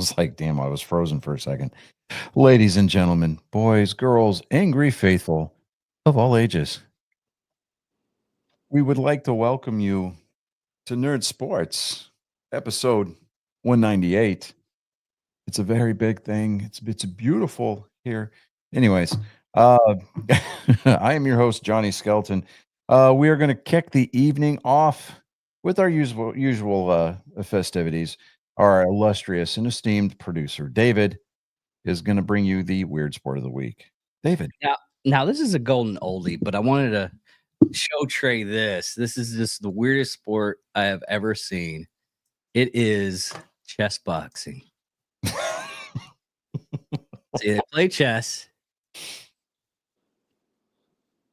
was like, damn, I was frozen for a second. Ladies and gentlemen, boys, girls, angry faithful of all ages, we would like to welcome you to Nerd Sports, episode 198. It's a very big thing. It's beautiful here. Anyways, uh, I am your host, Johnny Skelton. We are going to kick the evening off with our usual festivities. Our illustrious and esteemed producer, David, is going to bring you the weird sport of the week. David. Now this is a golden oldie, but I wanted to show Trey this. This is just the weirdest sport I have ever seen. It is chess boxing. See, they play chess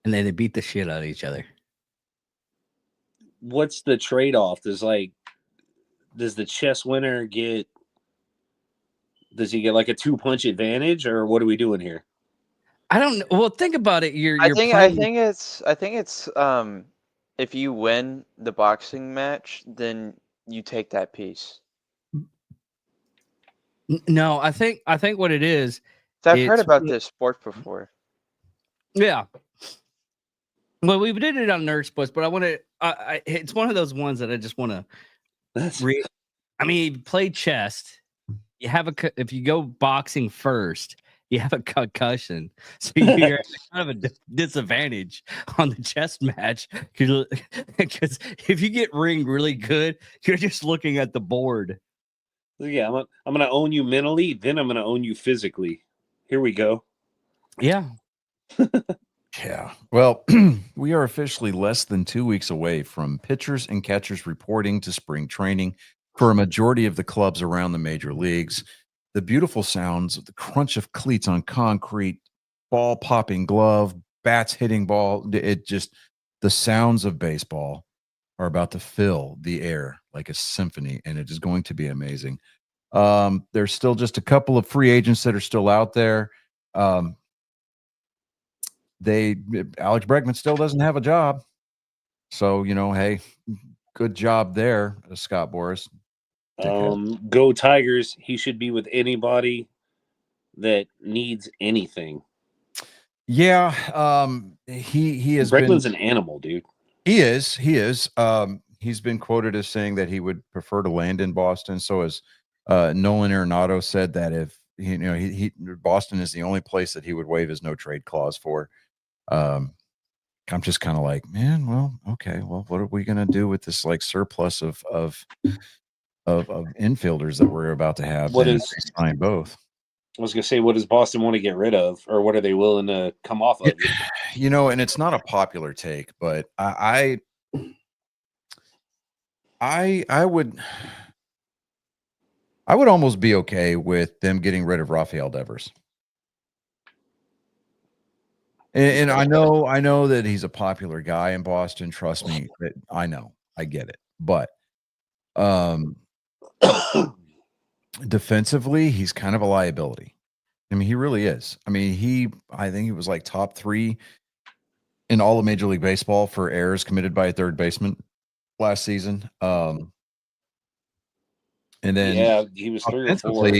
and then they beat the shit out of each other. What's the trade-off? Does the chess winner get? Does he get like a 2-punch advantage, or what are we doing here? I don't know. Well, think about it. I think it's if you win the boxing match, then you take that piece. No, I think what it is. I've heard about this sport before. Yeah. Well, we did it on Nerd Sports, but I want to. It's one of those ones that I just want to. I mean, you play chess. You have if you go boxing first, you have a concussion, so you're at kind of a disadvantage on the chess match because if you get ringed really good, you're just looking at the board. Yeah, I'm gonna own you mentally, then I'm gonna own you physically. Here we go. Yeah. Yeah. Well, we are officially less than 2 weeks away from pitchers and catchers reporting to spring training for a majority of the clubs around the major leagues. The beautiful sounds of the crunch of cleats on concrete, ball popping glove, bats hitting ball, the sounds of baseball are about to fill the air like a symphony, and it is going to be amazing. There's still just a couple of free agents that are still out there. Alex Bregman still doesn't have a job. So, hey, good job there, Scott Boras. Go Tigers. He should be with anybody that needs anything. Yeah. He has Bregman's an animal, dude. He is. He's been quoted as saying that he would prefer to land in Boston. So as Nolan Arenado said that if he Boston is the only place that he would waive his no trade clause for. I'm just kind of like, man, well, okay, well, what are we gonna do with this like surplus of infielders that we're about to have? What is sign both? I was gonna say, what does Boston want to get rid of, or what are they willing to come off of? And it's not a popular take, but I would almost be okay with them getting rid of Rafael Devers. And I know that he's a popular guy in Boston. Trust me, I know, I get it. But defensively, he's kind of a liability. I mean, he really is. I mean, I think he was like top 3 in all of Major League Baseball for errors committed by a third baseman last season. And then he was 3 or 4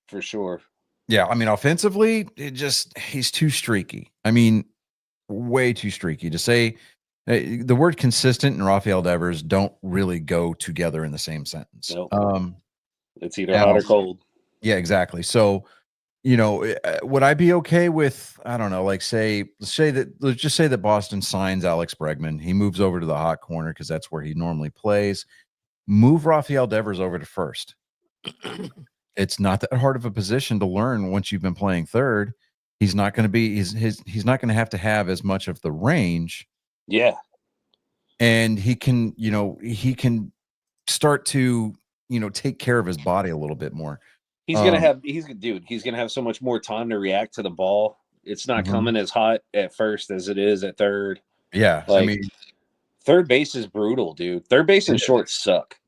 for sure. Yeah, I mean, offensively, he's too streaky. I mean, way too streaky. To say the word consistent and Rafael Devers don't really go together in the same sentence. Nope. It's either hot or cold. Yeah, exactly. So, would I be okay with, I don't know, like let's just say that Boston signs Alex Bregman. He moves over to the hot corner because that's where he normally plays. Move Rafael Devers over to first. It's not that hard of a position to learn once you've been playing third. He's not going to be he's not going to have as much of the range. Yeah. And he can start to, take care of his body a little bit more. He's going to have so much more time to react to the ball. It's not coming as hot at first as it is at third. Yeah. I mean, third base is brutal, dude. Third base and short suck.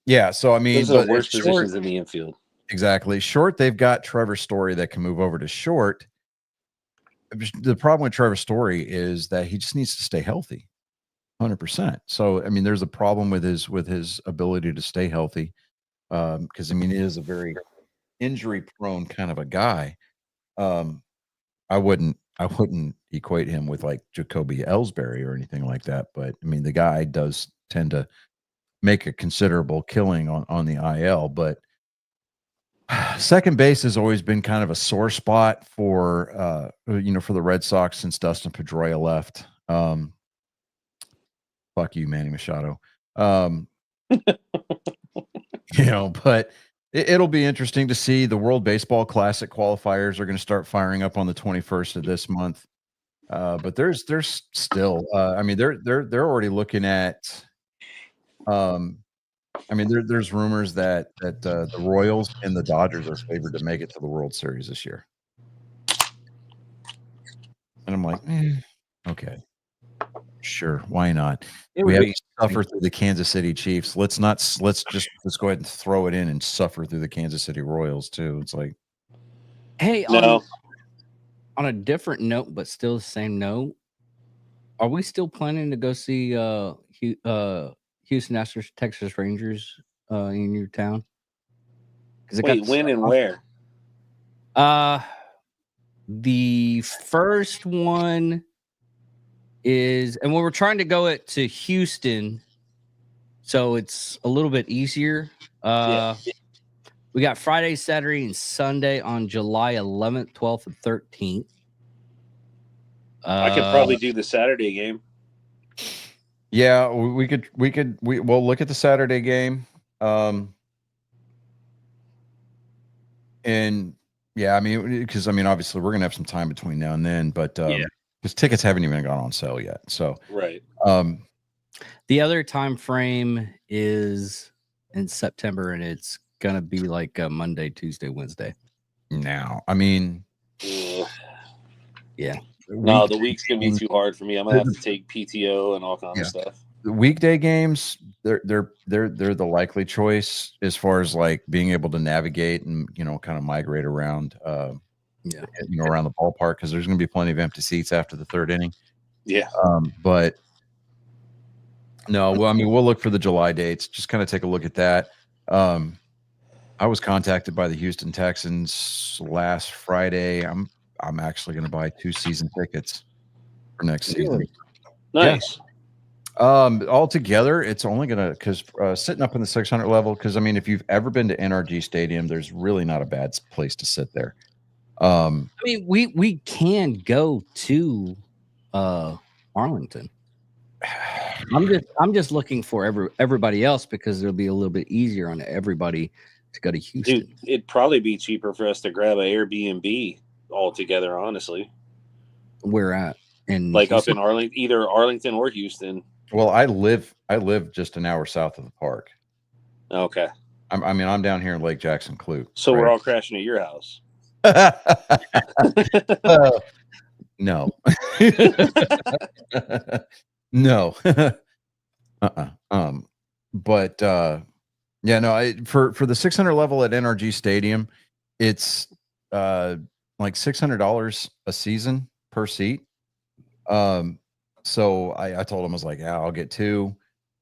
Yeah. So, I mean, those are the worst positions in the infield. Exactly. Short, they've got Trevor Story that can move over to short. The problem with Trevor Story is that he just needs to stay healthy, 100%. So, I mean, there's a problem with his ability to stay healthy, because I mean, it is a very injury prone kind of a guy. I wouldn't equate him with like Jacoby Ellsbury or anything like that. But I mean, the guy does tend to make a considerable killing on the IL. But second base has always been kind of a sore spot for for the Red Sox since Dustin Pedroia left. Fuck you, Manny Machado. But it'll be interesting to see. The World Baseball Classic qualifiers are going to start firing up on the 21st of this month. But there's still they're already looking at there's rumors that the Royals and the Dodgers are favored to make it to the World Series this year. And I'm like, okay. Sure, why not? We have to suffer through the Kansas City Chiefs. Let's go ahead and throw it in and suffer through the Kansas City Royals too. It's like, hey, No. on a different note, but still the same note, are we still planning to go see Houston Astros, Texas Rangers in your town? Wait, when and where? The first one is, and when we're trying to go it to Houston, so it's a little bit easier. We got Friday, Saturday, and Sunday on July 11th, 12th, and 13th. I could probably do the Saturday game. yeah, we'll look at the Saturday game. And yeah, because obviously we're gonna have some time between now and then, but because tickets haven't even gone on sale yet. So right. The other time frame is in September, and it's gonna be like Monday, Tuesday, Wednesday. Now, yeah. No, the week's gonna be too hard for me. I'm gonna have to take PTO and all kinds of stuff. The weekday games, they're the likely choice as far as like being able to navigate and kind of migrate around. Around the ballpark, because there's going to be plenty of empty seats after the third inning. Yeah. But no, we'll look for the July dates. Just kind of take a look at that. I was contacted by the Houston Texans last Friday. I'm actually going to buy 2 season tickets for next season. Nice. Altogether, it's only going to, because sitting up in the 600 level, because if you've ever been to NRG Stadium, there's really not a bad place to sit there. We can go to Arlington. I'm just looking for everybody else, because it'll be a little bit easier on everybody to go to Houston. Dude, it'd probably be cheaper for us to grab an Airbnb all together, honestly. Where at? Like Houston? Up in Arlington, either Arlington or Houston. Well, I live just an hour south of the park. Okay. I'm down here in Lake Jackson Clute. So we're all crashing at your house. No. No. But for the 600 level at NRG Stadium, it's like $600 a season per seat. So I told him, I was like, yeah, I'll get 2.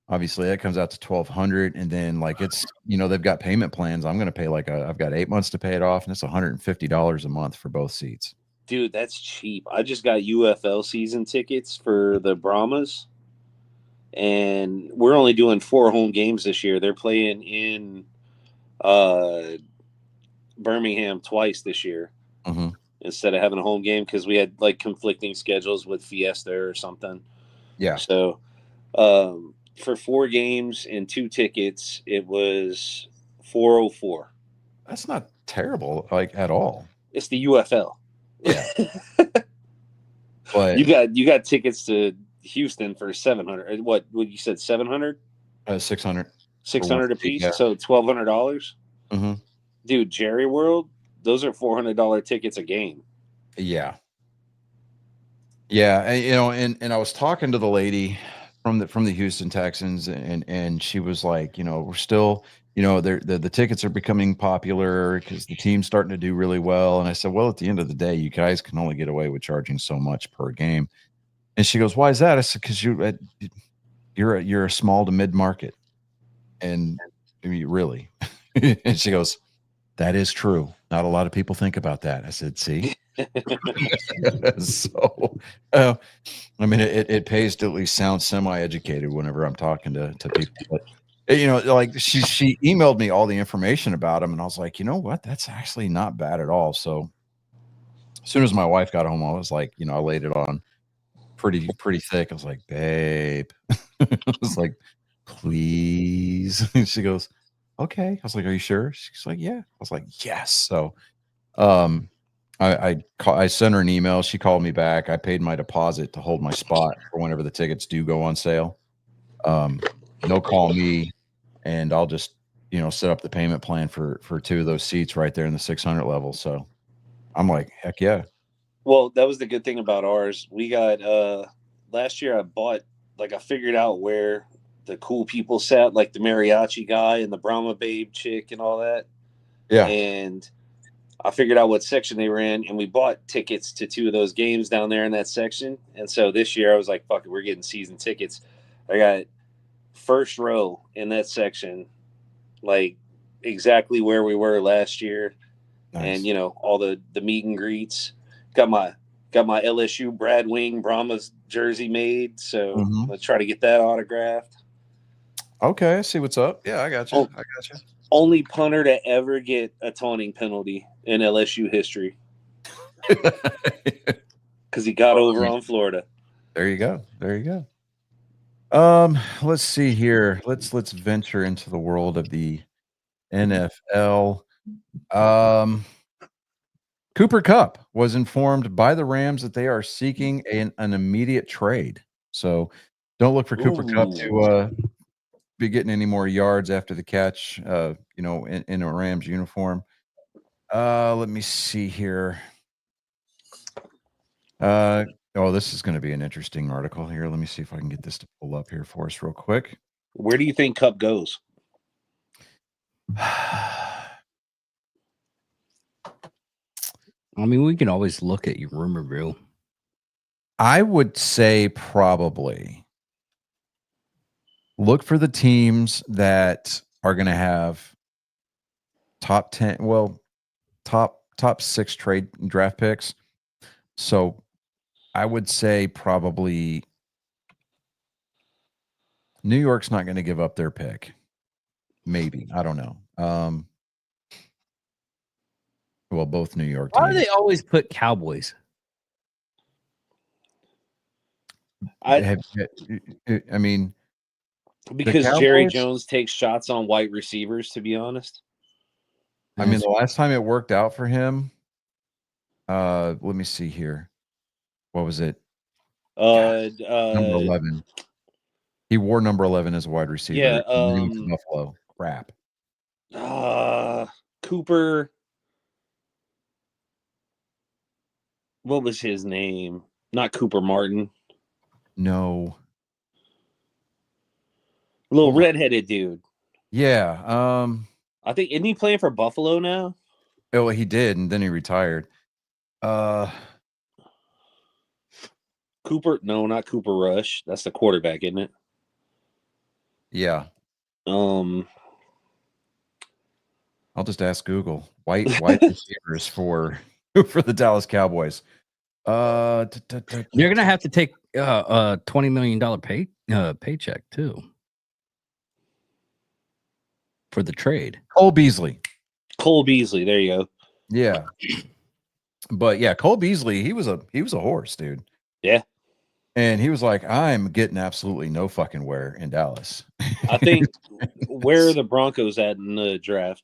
Obviously that comes out to $1,200, and then like it's they've got payment plans. I'm going to pay I've got 8 months to pay it off, and it's $150 a month for both seats. Dude, that's cheap. I just got UFL season tickets for the Brahmas, and we're only doing 4 home games this year. They're playing in Birmingham twice this year. Mm-hmm. Instead of having a home game, because we had like conflicting schedules with Fiesta or something. Yeah. So for 4 games and 2 tickets, it was $404. That's not terrible, like at all. It's the UFL. Yeah. But you got tickets to Houston for $700. What you said, $700? 600. 600 a piece. Yeah. So $1,200. Mm-hmm. Dude, Jerry World, those are $400 tickets a game. Yeah. Yeah, and I was talking to the lady from the Houston Texans, and she was like, we're still, the tickets are becoming popular because the team's starting to do really well. And I said, well, at the end of the day, you guys can only get away with charging so much per game. And she goes, why is that? I said, because you're a small to mid market, and really. And she goes, That is true. Not a lot of people think about that. I said, see. So, I mean, it pays to at least sound semi-educated whenever I'm talking to people. But like she emailed me all the information about him, and I was like, you know what? That's actually not bad at all. So, as soon as my wife got home, I was like, I laid it on pretty thick. I was like, babe, I was like, please. And she goes, okay. I was like, are you sure? She's like, yeah. I was like, yes. So, I sent her an email. She called me back. I paid my deposit to hold my spot for whenever the tickets do go on sale. They'll call me, and I'll just set up the payment plan for 2 of those seats right there in the 600 level. So I'm like, heck yeah. Well, that was the good thing about ours. We got last year. I figured out where the cool people sat, like the mariachi guy and the Brahma Babe chick and all that. Yeah. And I figured out what section they were in, and we bought tickets to 2 of those games down there in that section. And so this year I was like, fuck it, we're getting season tickets. I got first row in that section, like exactly where we were last year. Nice. And all the meet and greets. Got my LSU Brad Wing Brahmas jersey made, so let's try to get that autographed. Okay, I see what's up. Yeah, I got you. Only punter to ever get a taunting penalty in LSU history, because he got over on Florida. There you go. Let's see here. Let's venture into the world of the NFL. Cooper Kupp was informed by the Rams that they are seeking an immediate trade. So don't look for Cooper Kupp to be getting any more yards after the catch, in a Rams uniform. Let me see here. This is going to be an interesting article here. Let me see if I can get this to pull up here for us real quick. Where do you think Kupp goes? I mean, we can always look at your rumor reel. I would say probably look for the teams that are going to have top 10, top 6 trade draft picks. So I would say probably New York's not going to give up their pick. Maybe. I don't know. Well, both New York teams. Why do they always put Cowboys? I mean, because Jerry Jones takes shots on white receivers, to be honest. I mean, the last time it worked out for him, let me see here. What was it? Number 11. He wore number 11 as a wide receiver. Yeah. Buffalo. Crap. Cooper. What was his name? Not Cooper Martin. No. Little redheaded dude. Yeah. I think, isn't he playing for Buffalo now? Oh, he did, and then he retired. Cooper? No, not Cooper Rush. That's the quarterback, isn't it? Yeah. I'll just ask Google. White receivers for the Dallas Cowboys. You're gonna have to take a $20 million paycheck too for the trade. Cole Beasley. There you go. Yeah. But yeah, Cole Beasley, he was a horse, dude. Yeah. And he was like, I'm getting absolutely no fucking where in Dallas. I think where are the Broncos at in the draft?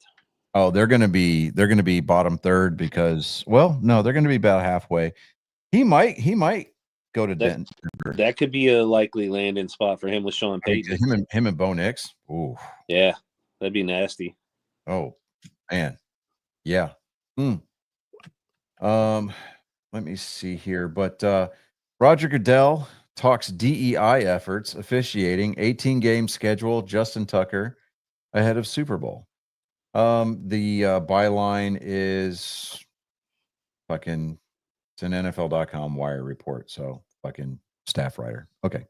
Oh, they're gonna be bottom third because, well, no, they're gonna be about halfway. He might go to Denver. That could be a likely landing spot for him with Sean Payton. Him and Bo Nix. Ooh. Yeah, that'd be nasty. Oh, man. Yeah. Let me see here. But Roger Goodell talks DEI efforts, officiating, 18-game schedule, Justin Tucker ahead of Super Bowl. The byline is fucking, it's an NFL.com wire report. So fucking staff writer. Okay.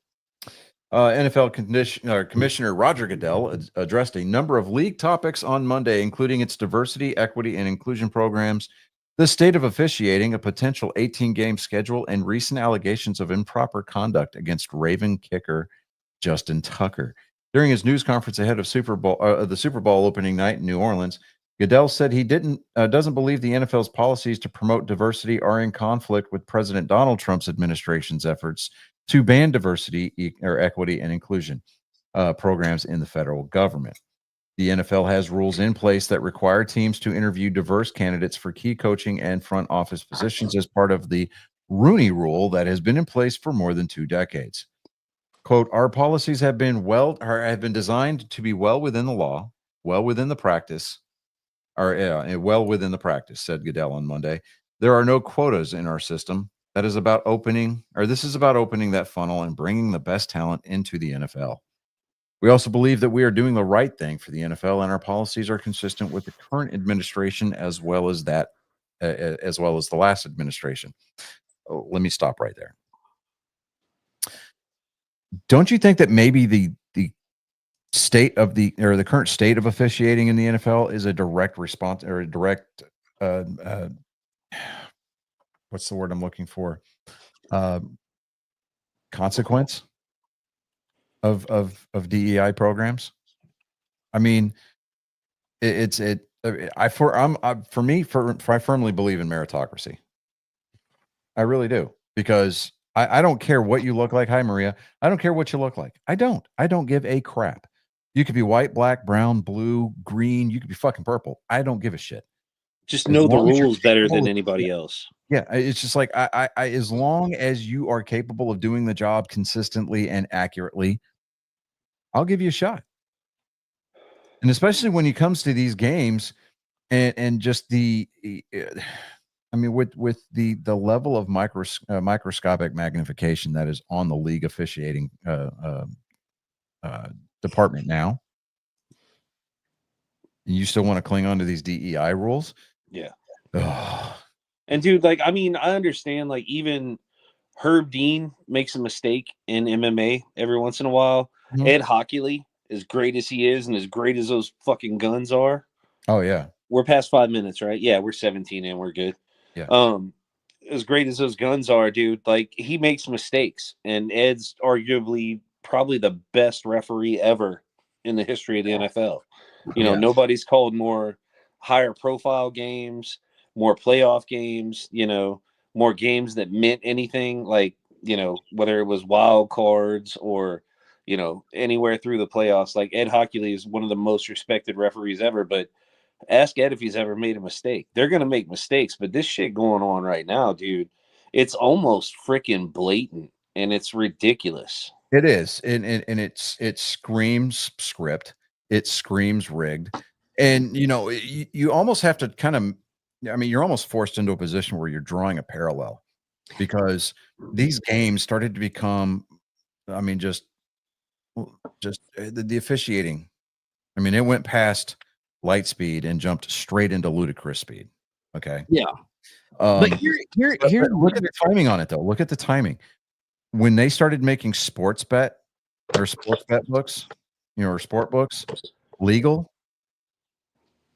NFL Commissioner Roger Goodell addressed a number of league topics on Monday, including its diversity, equity, and inclusion programs, the state of officiating, a potential 18-game schedule, and recent allegations of improper conduct against Raven kicker Justin Tucker. During his news conference ahead of the Super Bowl opening night in New Orleans, Goodell said he doesn't believe the NFL's policies to promote diversity are in conflict with President Donald Trump's administration's efforts to ban diversity or equity and inclusion programs in the federal government. The NFL has rules in place that require teams to interview diverse candidates for key coaching and front office positions as part of the Rooney Rule that has been in place for more than 2 decades. Quote, our policies have been designed to be well within the law, well within the practice, said Goodell on Monday. There are no quotas in our system. This is about opening that funnel and bringing the best talent into the NFL. We also believe that we are doing the right thing for the NFL, and our policies are consistent with the current administration as well as the last administration. Oh, let me stop right there. Don't you think that maybe the state of the current state of officiating in the NFL is a direct response or a direct what's the word I'm looking for? Consequence of DEI programs? I mean, I firmly believe in meritocracy. I really do, because I don't care what you look like. Hi, Maria. I don't care what you look like. I don't give a crap. You could be white, black, brown, blue, green. You could be fucking purple. I don't give a shit. Just know the rules better than anybody else. Yeah, it's just like I as long as you are capable of doing the job consistently and accurately, I'll give you a shot. And especially when it comes to these games and just with the level of microscopic magnification that is on the league officiating department now, you still want to cling on to these DEI rules? Yeah. Ugh. And dude, like, I mean, I understand, like, even Herb Dean makes a mistake in MMA every once in a while. Mm-hmm. Ed Hockley, as great as he is and as great as those fucking guns are. Oh yeah. We're past 5 minutes, right? Yeah, we're 17 and we're good. Yeah. As great as those guns are, dude, like, he makes mistakes, and Ed's arguably probably the best referee ever in the history of the NFL. You know, nobody's called more higher profile games, more playoff games, you know, more games that meant anything, like, you know, whether it was wild cards or, you know, anywhere through the playoffs. Like, Ed Hockley is one of the most respected referees ever, but ask Ed if he's ever made a mistake. They're going to make mistakes, but this shit going on right now, dude, it's almost freaking blatant, and it's ridiculous. It is. And it screams script. It screams rigged. And, you know, you almost have to kind of, I mean, you're almost forced into a position where you're drawing a parallel, because these games started to become, I mean, just the officiating. I mean, it went past light speed and jumped straight into ludicrous speed. Okay. Yeah. But here, look at the timing on it, though. Look at the timing. When they started making sports bet books, you know, or sport books legal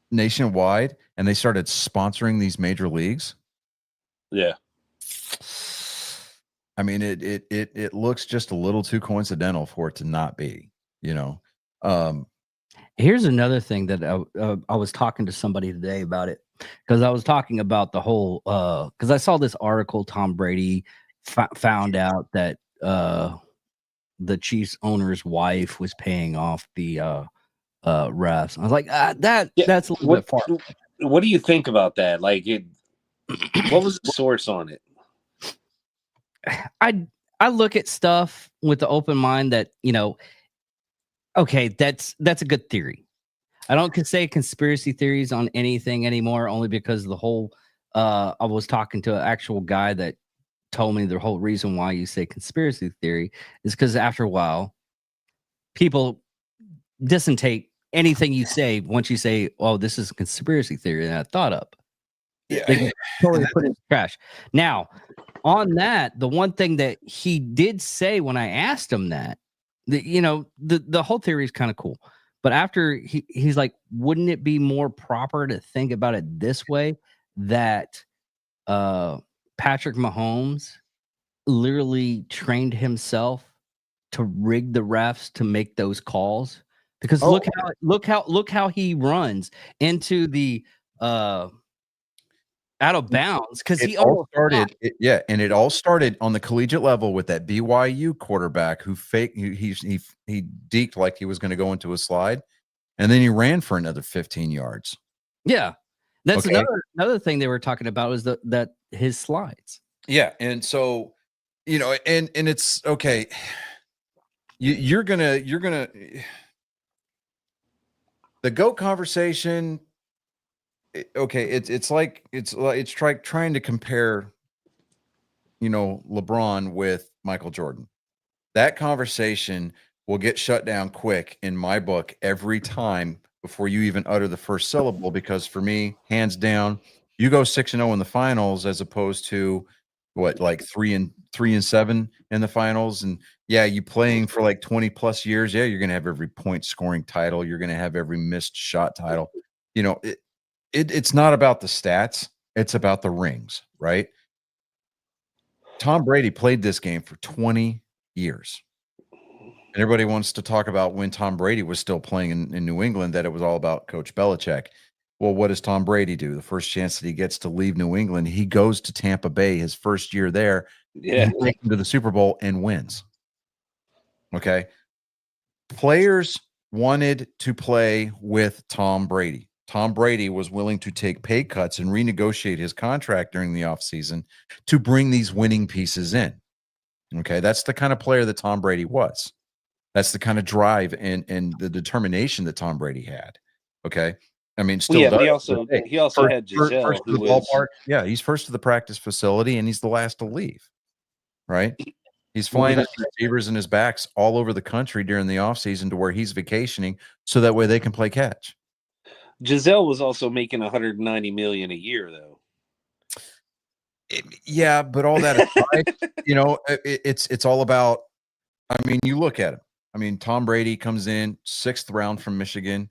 nationwide, and they started sponsoring these major leagues. Yeah. I mean, it looks just a little too coincidental for it to not be, you know. Here's another thing that I was talking to somebody today about it, because I was talking about the whole because I saw this article. Tom Brady found out that the Chiefs owner's wife was paying off the refs. I was like, that's a little bit far. What do you think about that? Like, what was the source on it? I look at stuff with the open mind that, you know, okay, that's a good theory. I don't say conspiracy theories on anything anymore, only because the whole I was talking to an actual guy that told me the whole reason why you say conspiracy theory is because after a while, people dissentate anything you say once you say, "Oh, this is a conspiracy theory that I thought up." Yeah, they can totally put it in the trash. Now, on that, the one thing that he did say when I asked him that, the whole theory is kind of cool. But after he's like, wouldn't it be more proper to think about it this way, that Patrick Mahomes literally trained himself to rig the refs to make those calls? Because look how he runs into the out of bounds, because he all started. And it all started on the collegiate level with that BYU quarterback who he deked like he was going to go into a slide, and then he ran for another 15 yards. Yeah, that's another thing they were talking about, is that his slides. Yeah, and so and it's okay. You're gonna the GOAT conversation. Okay, it's like trying to compare, LeBron with Michael Jordan. That conversation will get shut down quick in my book every time before you even utter the first syllable, because for me, hands down, you go 6-0 in the finals as opposed to what, like 3-7 in the finals. And yeah, you playing for like 20 plus years. Yeah, you're going to have every point scoring title. You're going to have every missed shot title. It's not about the stats. It's about the rings, right? Tom Brady played this game for 20 years. And everybody wants to talk about when Tom Brady was still playing in New England, that it was all about Coach Belichick. Well, what does Tom Brady do? The first chance that he gets to leave New England, he goes to Tampa Bay his first year there. Yeah. He takes him to the Super Bowl and wins. Okay. Players wanted to play with Tom Brady. Tom Brady was willing to take pay cuts and renegotiate his contract during the offseason to bring these winning pieces in. Okay. That's the kind of player that Tom Brady was. That's the kind of drive and the determination that Tom Brady had. Okay. I mean, still he also had Giselle, first to the ballpark. Yeah, he's first to the practice facility, and he's the last to leave. Right? He's flying his receivers and his backs all over the country during the offseason to where he's vacationing, so that way they can play catch. Giselle was also making $190 million a year, though. Yeah, but all that aside, it's all about. I mean, you look at him. I mean, Tom Brady comes in 6th round from Michigan.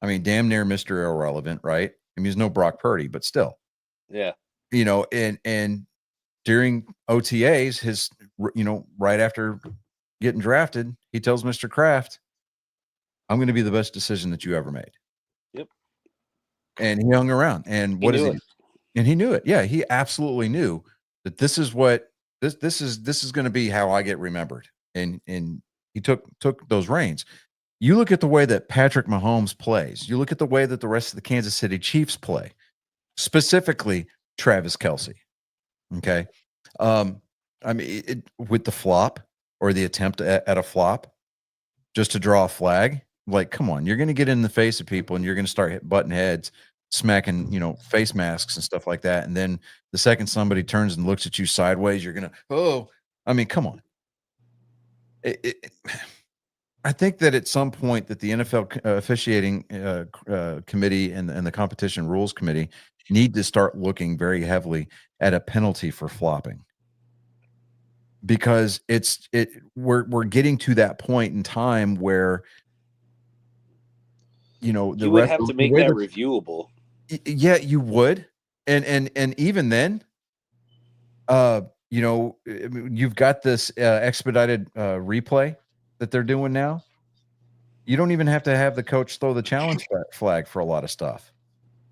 I mean, damn near Mr. Irrelevant, right? I mean, he's no Brock Purdy, but still. Yeah. And during OTAs, right after getting drafted, he tells Mr. Kraft, I'm going to be the best decision that you ever made. Yep. And he hung around. And what is he? And he knew it. Yeah, he absolutely knew that this is what this is going to be how I get remembered. And he took those reins. You look at the way that Patrick Mahomes plays. You look at the way that the rest of the Kansas City Chiefs play, specifically Travis Kelce. Okay. I mean, with the flop or the attempt at a flop just to draw a flag, like, come on, you're going to get in the face of people and you're going to start butting heads, smacking, face masks and stuff like that. And then the second somebody turns and looks at you sideways, you're going to, I mean, come on. I think that at some point that the NFL officiating committee and the competition rules committee need to start looking very heavily at a penalty for flopping, because we're getting to that point in time where you would have to make that reviewable. Yeah, you would, and even then, you've got this expedited replay that they're doing now. You don't even have to have the coach throw the challenge flag for a lot of stuff.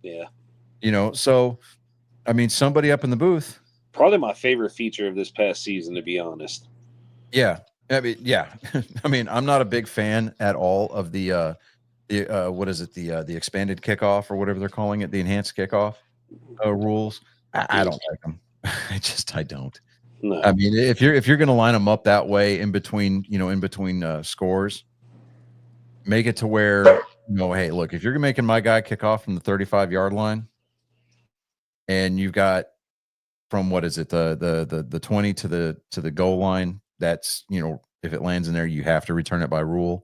Yeah. So, I mean, somebody up in the booth. Probably my favorite feature of this past season, to be honest. Yeah. I mean, yeah. I mean, I'm not a big fan at all of the what is it? The expanded kickoff or whatever they're calling it, the enhanced kickoff rules. I don't like them. I don't. No. I mean, if you're going to line them up that way in between scores, make it to where, hey, look, if you're making my guy kick off from the 35-yard line and you've got from, what is it, the 20 to the goal line, that's, if it lands in there, you have to return it by rule.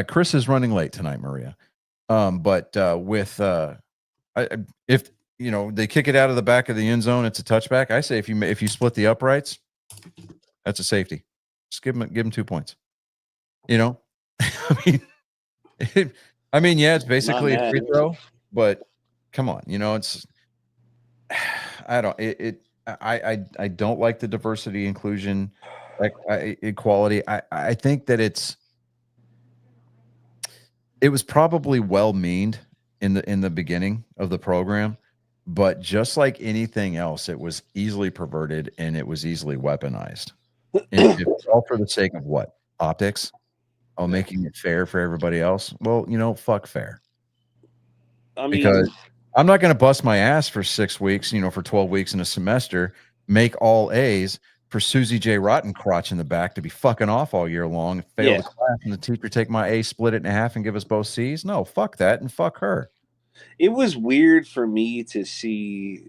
Chris is running late tonight, Maria. But if they kick it out of the back of the end zone, it's a touchback. I say if you split the uprights, That's a safety. Just give him 2 points. You know, I mean, yeah, it's basically a free throw, but come on, you know, it's I don't like the diversity, inclusion, equality. I think that it was probably well-meaned in the beginning of the program, but just like anything else, it was easily perverted and it was easily weaponized. And all for the sake of what? Optics? Oh, making it fair for everybody else? Well, you know, fuck fair. I mean, because I'm not going to bust my ass for 6 weeks, you know, for 12 weeks in a semester, make all A's for Susie J. Rottencrotch in the back to be fucking off all year long, fail the class, and the teacher take my A, split it in half, and give us both C's. No, fuck that, and fuck her. It was weird for me to see,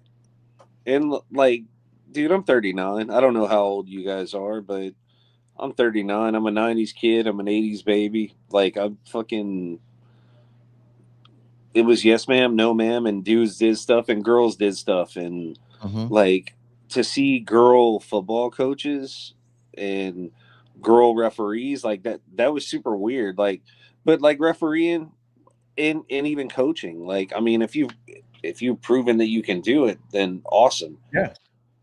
and like, dude, I'm 39. I don't know how old you guys are, but I'm 39. I'm a 90s kid. I'm an 80s baby. Like, I'm fucking. It was yes, ma'am, no, ma'am, and dudes did stuff and girls did stuff. And like to see girl football coaches and girl referees like that was super weird. Like, but like refereeing and even coaching, like, I mean, if you've proven that you can do it, then awesome. Yeah.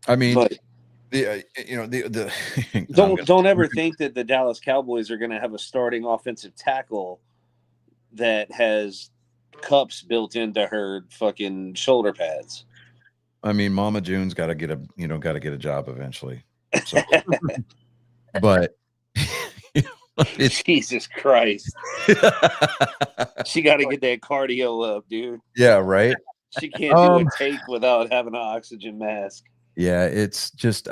I mean, but don't ever think that the Dallas Cowboys are going to have a starting offensive tackle that has cups built into her fucking shoulder pads. I mean, Mama June's got to get a job eventually. So. But Jesus Christ, she got to get that cardio up, dude. Yeah, right. She can't do a take without having an oxygen mask. Yeah, it's just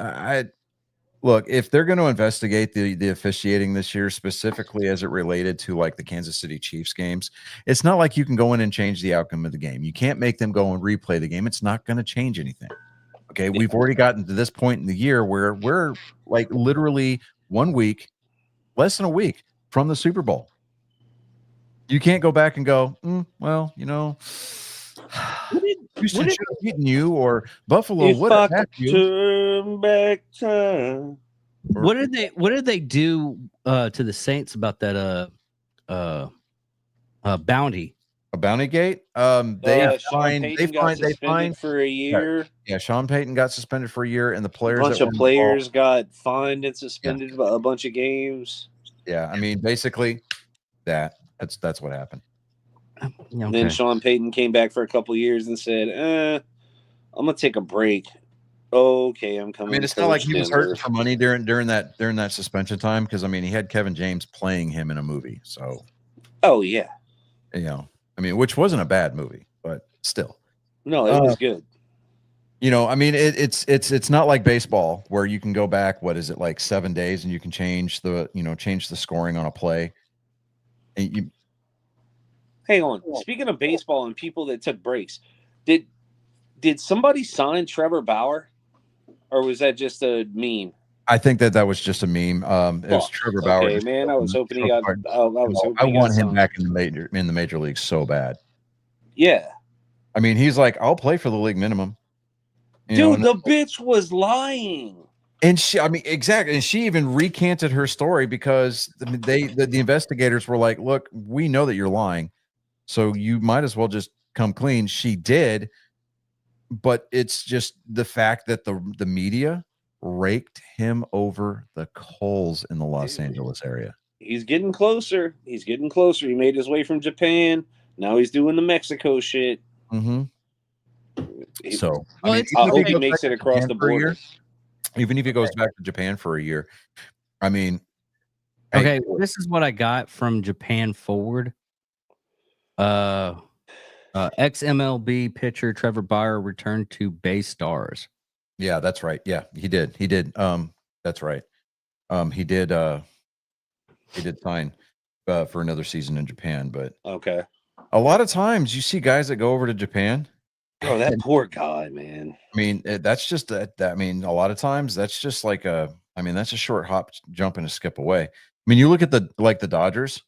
look, if they're going to investigate the officiating this year, specifically as it related to like the Kansas City Chiefs games, it's not like you can go in and change the outcome of the game. You can't make them go and replay the game. It's not going to change anything. Okay, we've already gotten to this point in the year where we're like literally 1 week, less than a week from the Super Bowl. You can't go back and go, well, you know, Houston should have beaten you, or Buffalo would have had you. Turn back time. What did they do to the Saints about that bounty? A bounty gate? They fined for a year. Yeah, Sean Payton got suspended for a year, and the players a bunch of players got fined and suspended a bunch of games. Yeah, I mean, basically that's what happened. Okay. And then Sean Payton came back for a couple of years and said, I'm gonna take a break. Okay, I'm coming. I mean, it's not like he was hurting for money during that suspension time, because I mean, he had Kevin James playing him in a movie. So oh yeah. You know, I mean, which wasn't a bad movie, but still. No, it was good. You know, I mean, it's not like baseball where you can go back, what is it, like 7 days, and you can change the scoring on a play. And hang on. Speaking of baseball and people that took breaks, did somebody sign Trevor Bauer, or was that just a meme? I think that was just a meme. It was Trevor Bauer. Okay, man, I was hoping he got. I want him back in the major league so bad. Yeah, I mean, he's like, I'll play for the league minimum. Dude, the bitch was lying. And exactly. And she even recanted her story because the investigators were like, look, we know that you're lying, so you might as well just come clean. She did, but it's just the fact that the media raked him over the coals in the Los Angeles area. He's getting closer. He made his way from Japan. Now he's doing the Mexico shit. Mm-hmm. So I hope he makes it across the border. Even if he goes back to Japan for a year, I mean, okay, this is what I got from Japan Forward. Ex-MLB pitcher Trevor Bauer returned to Bay Stars. Yeah, that's right. Yeah, he did. That's right. He did sign for another season in Japan, but okay. A lot of times you see guys that go over to Japan. Oh, that poor guy, man. I mean, that's just that. I mean, a lot of times that's just like that's a short hop, jump, and a skip away. I mean, you look at the Dodgers.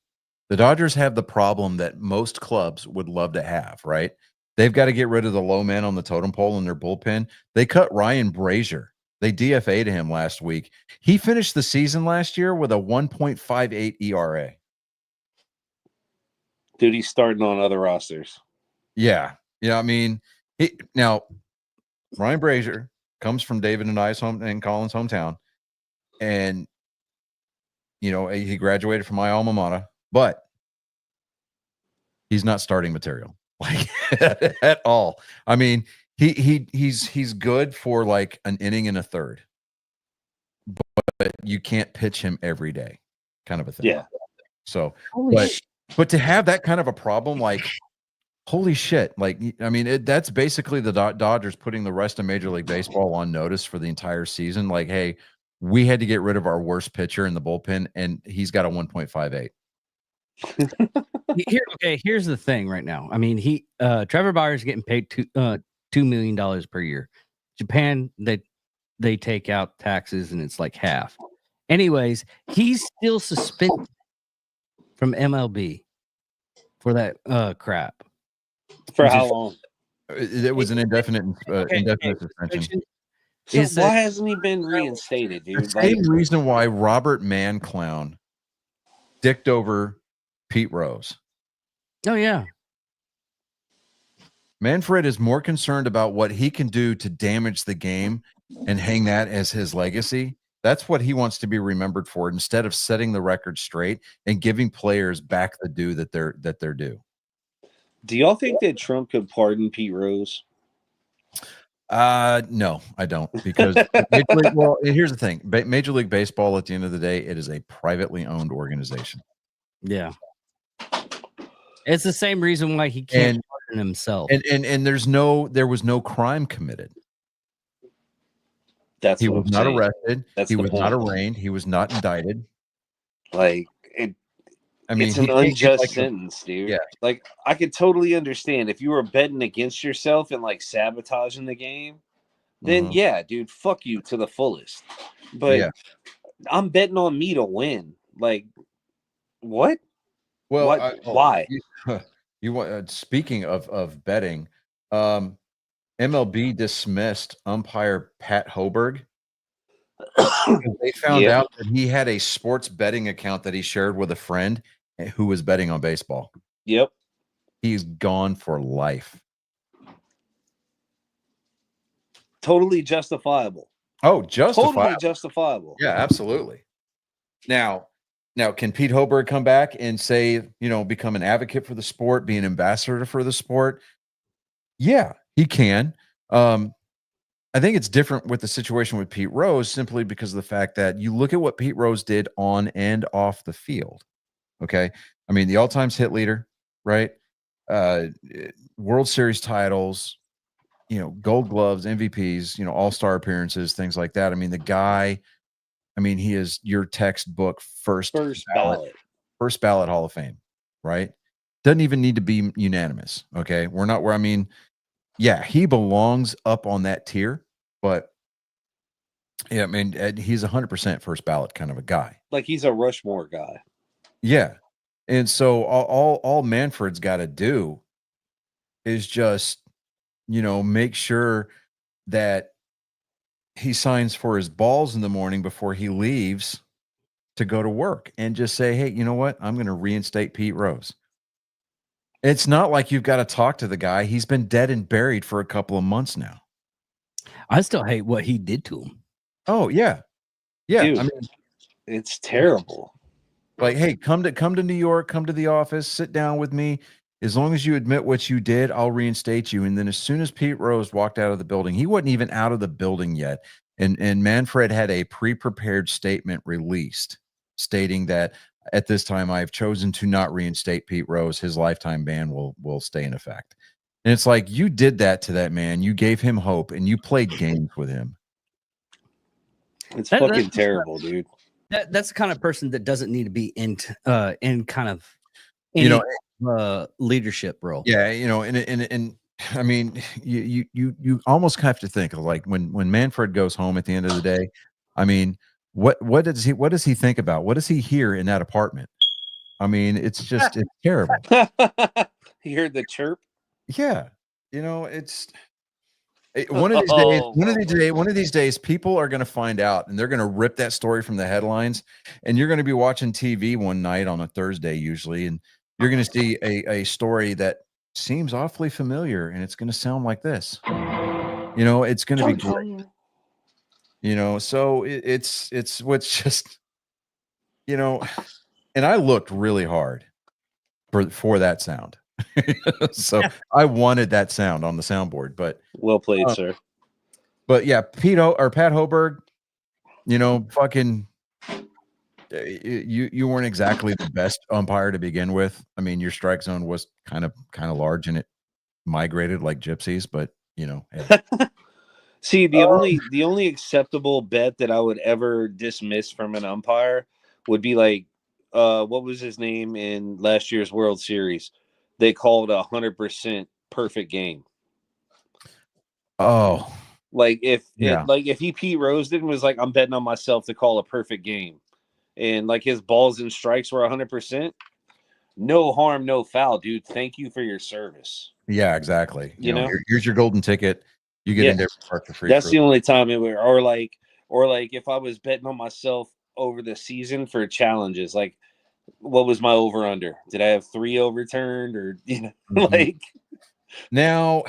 The Dodgers have the problem that most clubs would love to have, right? They've got to get rid of the low man on the totem pole in their bullpen. They cut Ryan Brazier, They DFA'd him last week. He finished the season last year with a 1.58 ERA. Dude, he's starting on other rosters. Yeah. I mean, now Ryan Brazier comes from David and I's home and Colin's hometown. And, he graduated from my alma mater, but he's not starting material like at all. I mean, he's good for like an inning and a third, but you can't pitch him every day, kind of a thing. Yeah. So, but to have that kind of a problem, like, holy shit! Like, I mean, that's basically the Dodgers putting the rest of Major League Baseball on notice for the entire season. Like, hey, we had to get rid of our worst pitcher in the bullpen, and he's got a 1.58. Here's the thing right now. I mean, Trevor Bauer's getting paid $2 million per year. Japan, they take out taxes and it's like half. Anyways, he's still suspended from MLB for that crap. For how long? It was an indefinite suspension. So why hasn't he been reinstated, dude? The same reason why Robert Manclown dicked over Pete Rose. Oh, yeah. Manfred is more concerned about what he can do to damage the game and hang that as his legacy. That's what he wants to be remembered for, instead of setting the record straight and giving players back the due that they're due. Do y'all think that Trump could pardon Pete Rose? No, I don't, because well, here's the thing. Major League Baseball, at the end of the day, it is a privately owned organization. Yeah. It's the same reason why he can't pardon himself. And there was no crime committed. He was not arrested. He was not arraigned. He was not indicted. Like, it's an unjust sentence, dude. Yeah. Like, I could totally understand if you were betting against yourself and like sabotaging the game, then yeah, dude, fuck you to the fullest. But I'm betting on me to win. Like, what? Well, why? Speaking of betting, MLB dismissed umpire Pat Hoberg. They found out that he had a sports betting account that he shared with a friend who was betting on baseball. Yep. He's gone for life. Totally justifiable. Oh, justifiable. Totally justifiable. Yeah, absolutely. Now, can Pete Hoberg come back and say, become an advocate for the sport, be an ambassador for the sport? Yeah, he can. I think it's different with the situation with Pete Rose, simply because of the fact that you look at what Pete Rose did on and off the field. Okay. I mean, the all-time hit leader, right? World Series titles, Gold Gloves, MVPs, all-star appearances, things like that. I mean, the guy, he is your textbook first ballot Hall of Fame, right? Doesn't even need to be unanimous. Okay. We're not where, yeah, he belongs up on that tier, but yeah, he's 100% first ballot kind of a guy. Like, he's a Rushmore guy. Yeah. And so all Manfred's got to do is just, make sure that he signs for his balls in the morning before he leaves to go to work, and just say, hey, you know what? I'm going to reinstate Pete Rose. It's not like you've got to talk to the guy. He's been dead and buried for a couple of months now. I still hate what he did to him. Oh, yeah. Yeah. Dude, it's terrible. Like, hey, come to New York, come to the office, sit down with me. As long as you admit what you did, I'll reinstate you. And then as soon as Pete Rose walked out of the building, he wasn't even out of the building yet. And Manfred had a pre-prepared statement released stating that, at this time, I have chosen to not reinstate Pete Rose. His lifetime ban will stay in effect. And it's like, you did that to that man. You gave him hope, and you played games with him. It's fucking terrible, dude. That's the kind of person that doesn't need to be in kind of leadership role. Yeah, and you almost have to think of, like, when Manfred goes home at the end of the day. What does he think about? What does he hear in that apartment? It's terrible. You heard the chirp? Yeah. It's One of these days, people are going to find out, and they're going to rip that story from the headlines. And you're going to be watching TV one night on a Thursday, usually, and you're going to see a story that seems awfully familiar, and it's going to sound like this. It's going to be great. So it's what's just, and I looked really hard for that sound. So I wanted that sound on the soundboard, but well played, sir. But yeah, Pat Hoberg, fucking, you weren't exactly the best umpire to begin with. I mean, your strike zone was kind of large, and it migrated like gypsies. But hey. See, the only acceptable bet that I would ever dismiss from an umpire would be like, what was his name in last year's World Series? They called 100% perfect game. Oh, like if he Pete Rose and was like, I'm betting on myself to call a perfect game, and like his balls and strikes were 100%, no harm, no foul, dude. Thank you for your service. Yeah, exactly. Here's your golden ticket. You get into every park for free. That's the only time it would, or like if I was betting on myself over the season for challenges, like what was my over under? Did I have 3 overturned, or like now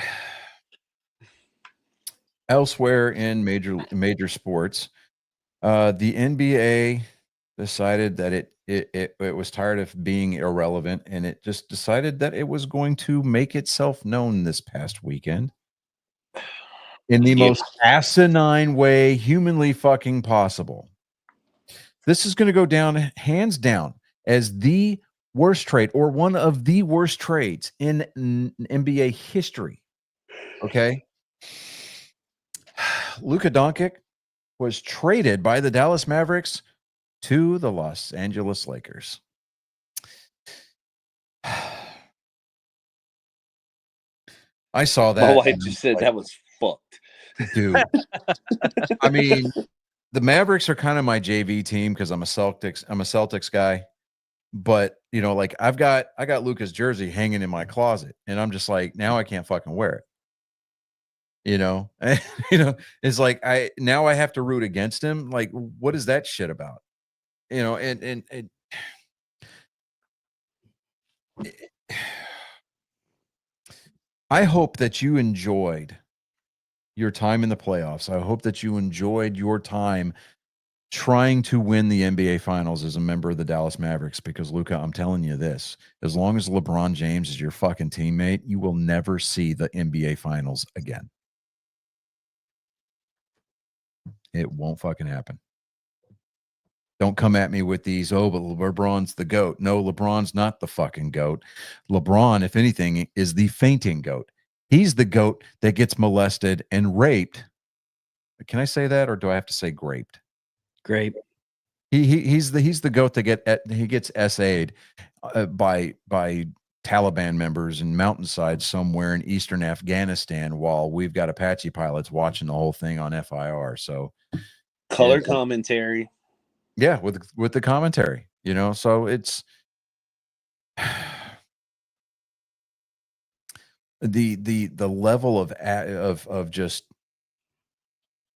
elsewhere in major sports, the NBA decided that it was tired of being irrelevant, and it just decided that it was going to make itself known this past weekend in the most asinine way humanly fucking possible. This is going to go down hands down as the worst trade, or one of the worst trades in NBA history. Okay. Luka Doncic was traded by the Dallas Mavericks to the Los Angeles Lakers. I saw that. My wife just said that was fucked. Dude. I mean, the Mavericks are kind of my JV team because I'm a Celtics guy. But I got Luka's jersey hanging in my closet, and I'm just like, now I can't fucking wear it. It's like I have to root against him. Like, what is that shit about? I hope that you enjoyed your time in the playoffs. I hope that you enjoyed your time trying to win the NBA Finals as a member of the Dallas Mavericks, because Luka, I'm telling you this, as long as LeBron James is your fucking teammate, you will never see the NBA Finals again. It won't fucking happen. Don't come at me with these, but LeBron's the GOAT. No, LeBron's not the fucking GOAT. LeBron, if anything, is the fainting GOAT. He's the GOAT that gets molested and raped. Can I say that, or do I have to say graped? Grape. He's the GOAT that gets SA'd by Taliban members in mountainside somewhere in eastern Afghanistan, while we've got Apache pilots watching the whole thing on FIR. So color commentary. Yeah, with the commentary, so it's the level of just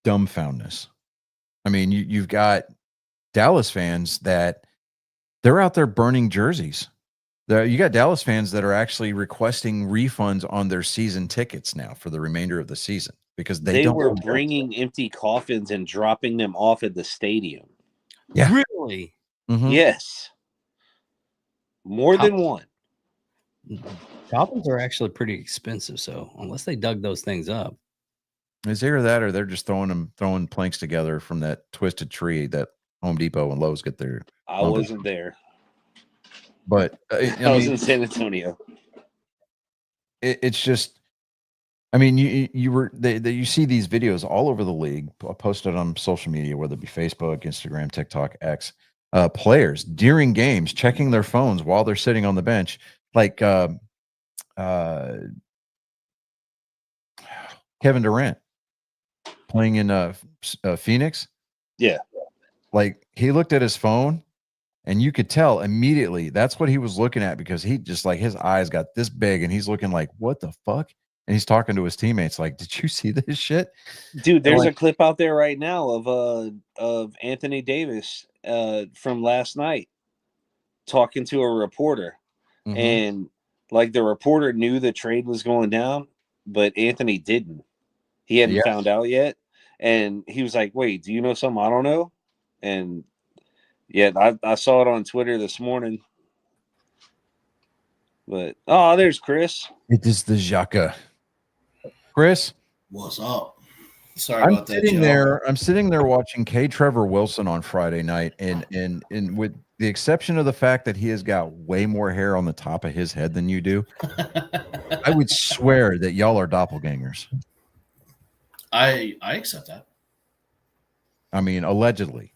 dumbfoundness. I mean, you've got Dallas fans that they're out there burning jerseys. You got Dallas fans that are actually requesting refunds on their season tickets now for the remainder of the season, because they were bringing empty coffins and dropping them off at the stadium. Yeah. Really? Mm-hmm. Yes. More than one. Coffins are actually pretty expensive, so unless they dug those things up. Is either that, or they're just throwing planks together from that twisted tree that Home Depot and Lowe's get their. I wasn't there, but I was in San Antonio. It's just, I mean, you see these videos all over the league posted on social media, whether it be Facebook, Instagram, TikTok, X. Players during games checking their phones while they're sitting on the bench, like Kevin Durant playing in Phoenix. Yeah, like he looked at his phone, and you could tell immediately that's what he was looking at, because he just, like, his eyes got this big, and he's looking like, what the fuck? and he's talking to his teammates like, "Did you see this shit?" Dude, there's like, a clip out there right now of Anthony Davis from last night talking to a reporter. Mhm. And like the reporter knew the trade was going down, but Anthony didn't. He hadn't found out yet. And he was like, "Wait, do you know something I don't know?" And yeah, I saw it on Twitter this morning. But there's Chris. It is the Xhaka. Chris, what's up? Sorry about that. I'm sitting there watching K. Trevor Wilson on Friday night, and with the exception of the fact that he has got way more hair on the top of his head than you do, I would swear that y'all are doppelgangers. I accept that. I mean, allegedly.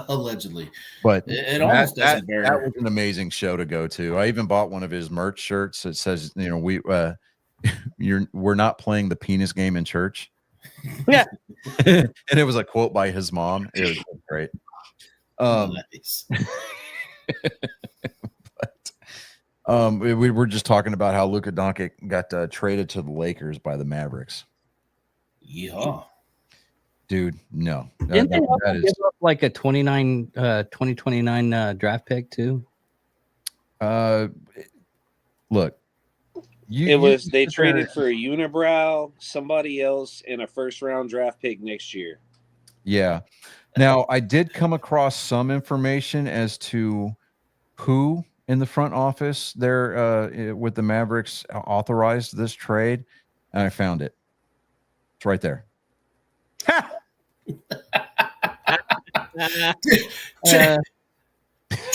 Allegedly, but it almost doesn't bear. That was an amazing show to go to. I even bought one of his merch shirts that says, you know, we're not playing the penis game in church. Yeah. And it was a quote by his mom. It was great. Nice. But we were just talking about how Luka Doncic got traded to the Lakers by the Mavericks. Yeah. Dude, no. Didn't they give up like a 2029 draft pick too? Look, they traded for a unibrow, somebody else, and a first-round draft pick next year. Yeah. Now, I did come across some information as to who in the front office there with the Mavericks authorized this trade, and I found it. It's right there.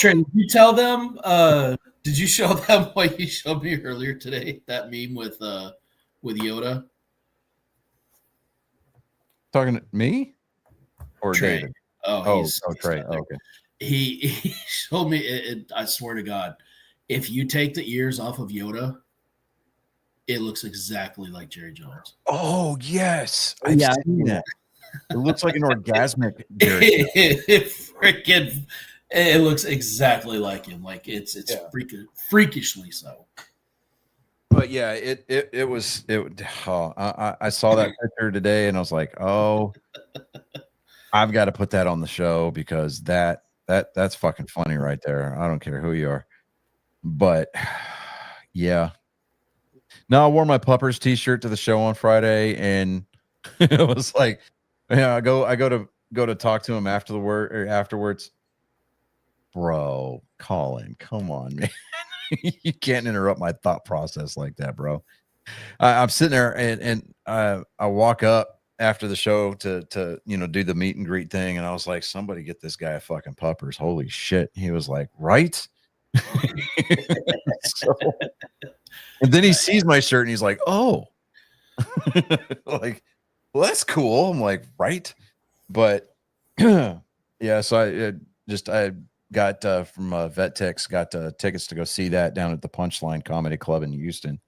Trent, did you tell them? Did you show them what you showed me earlier today? That meme with Yoda. Talking to me or Trey. David? Oh, Trey. Okay. He showed me it. I swear to God, if you take the ears off of Yoda, it looks exactly like Jerry Jones. Oh yes, I've seen that. It looks like an orgasmic Jerry. It looks exactly like him. Like it's freakishly so. But yeah, it was. I saw that picture today, and I was like, oh, I've got to put that on the show because that's fucking funny right there. I don't care who you are, but yeah. No, I wore my Puppers t-shirt to the show on Friday, and it was like, I go to talk to him afterwards. Bro, Colin, come on, man. You can't interrupt my thought process like that, bro. I'm sitting there and I walk up after the show to do the meet and greet thing, and I was like, somebody get this guy a fucking Puppers. Holy shit. He was like, right? And then he sees my shirt and he's like, oh. Like, well, that's cool. I'm like, right? But yeah, so I got from VetTex, got tickets to go see that down at the Punchline Comedy Club in Houston.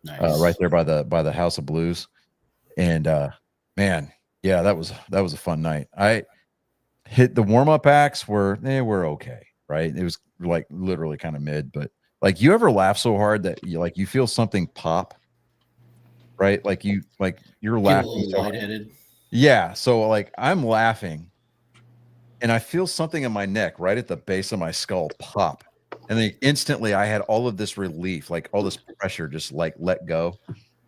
Nice. Right there by the House of Blues. And man, yeah, that was a fun night. I hit the warm-up acts were okay, right? It was like literally kind of mid, but like, you ever laugh so hard that you feel something pop, right? Like you're laughing so hard. Yeah, so like I'm laughing and I feel something in my neck right at the base of my skull pop. And then instantly I had all of this relief, like all this pressure just like let go.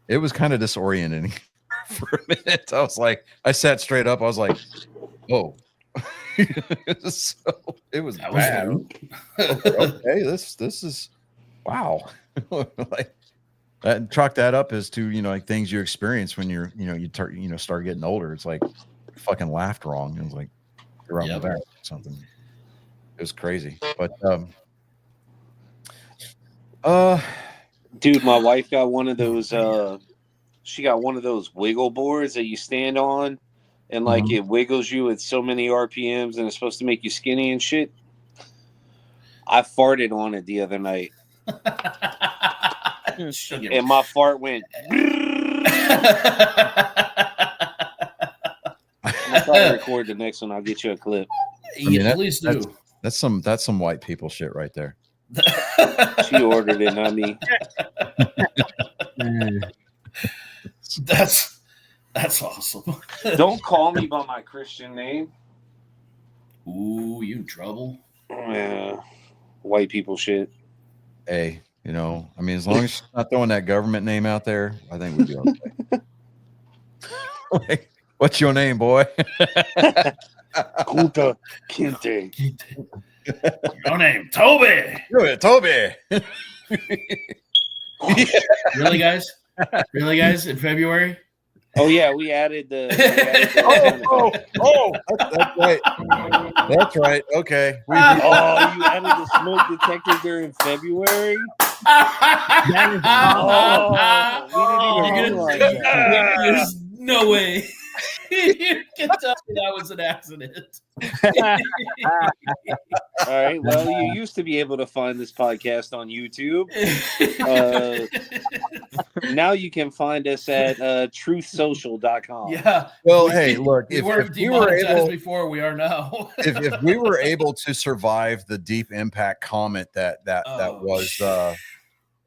It was kind of disorienting for a minute. I was like, I sat straight up. I was like, oh. So it was bad. Okay, this is wow. Like that, chalk that up as to like things you experience when you're you start getting older. It's like fucking laughed wrong. It was like you're on the back or something. It was crazy. But dude, my wife got one of those she got one of those wiggle boards that you stand on and like it wiggles you at so many RPMs and it's supposed to make you skinny and shit. I farted on it the other night. And my fart went. I'll probably record the next one. I'll get you a clip. Please do. That's some white people shit right there. She ordered it, not me. That's awesome. Don't call me by my Christian name. Ooh, you in trouble? Yeah, white people shit. Hey, I mean, as long as she's not throwing that government name out there, I think we'd be okay. Like, what's your name, boy? Kunta Kinte. Your name, Toby. Toby. Really, guys? Really, guys? In February? Oh yeah, we added the. That's right. That's right. Okay. You added the smoke detector during February. We didn't even realize that. There's no way. You can tell me that was an accident. All right. Well, you used to be able to find this podcast on YouTube. Now you can find us at truthsocial.com. Yeah. Well, hey, look, We if weren't we were demonetized able, before, we are now. if we were able to survive the Deep Impact comment that was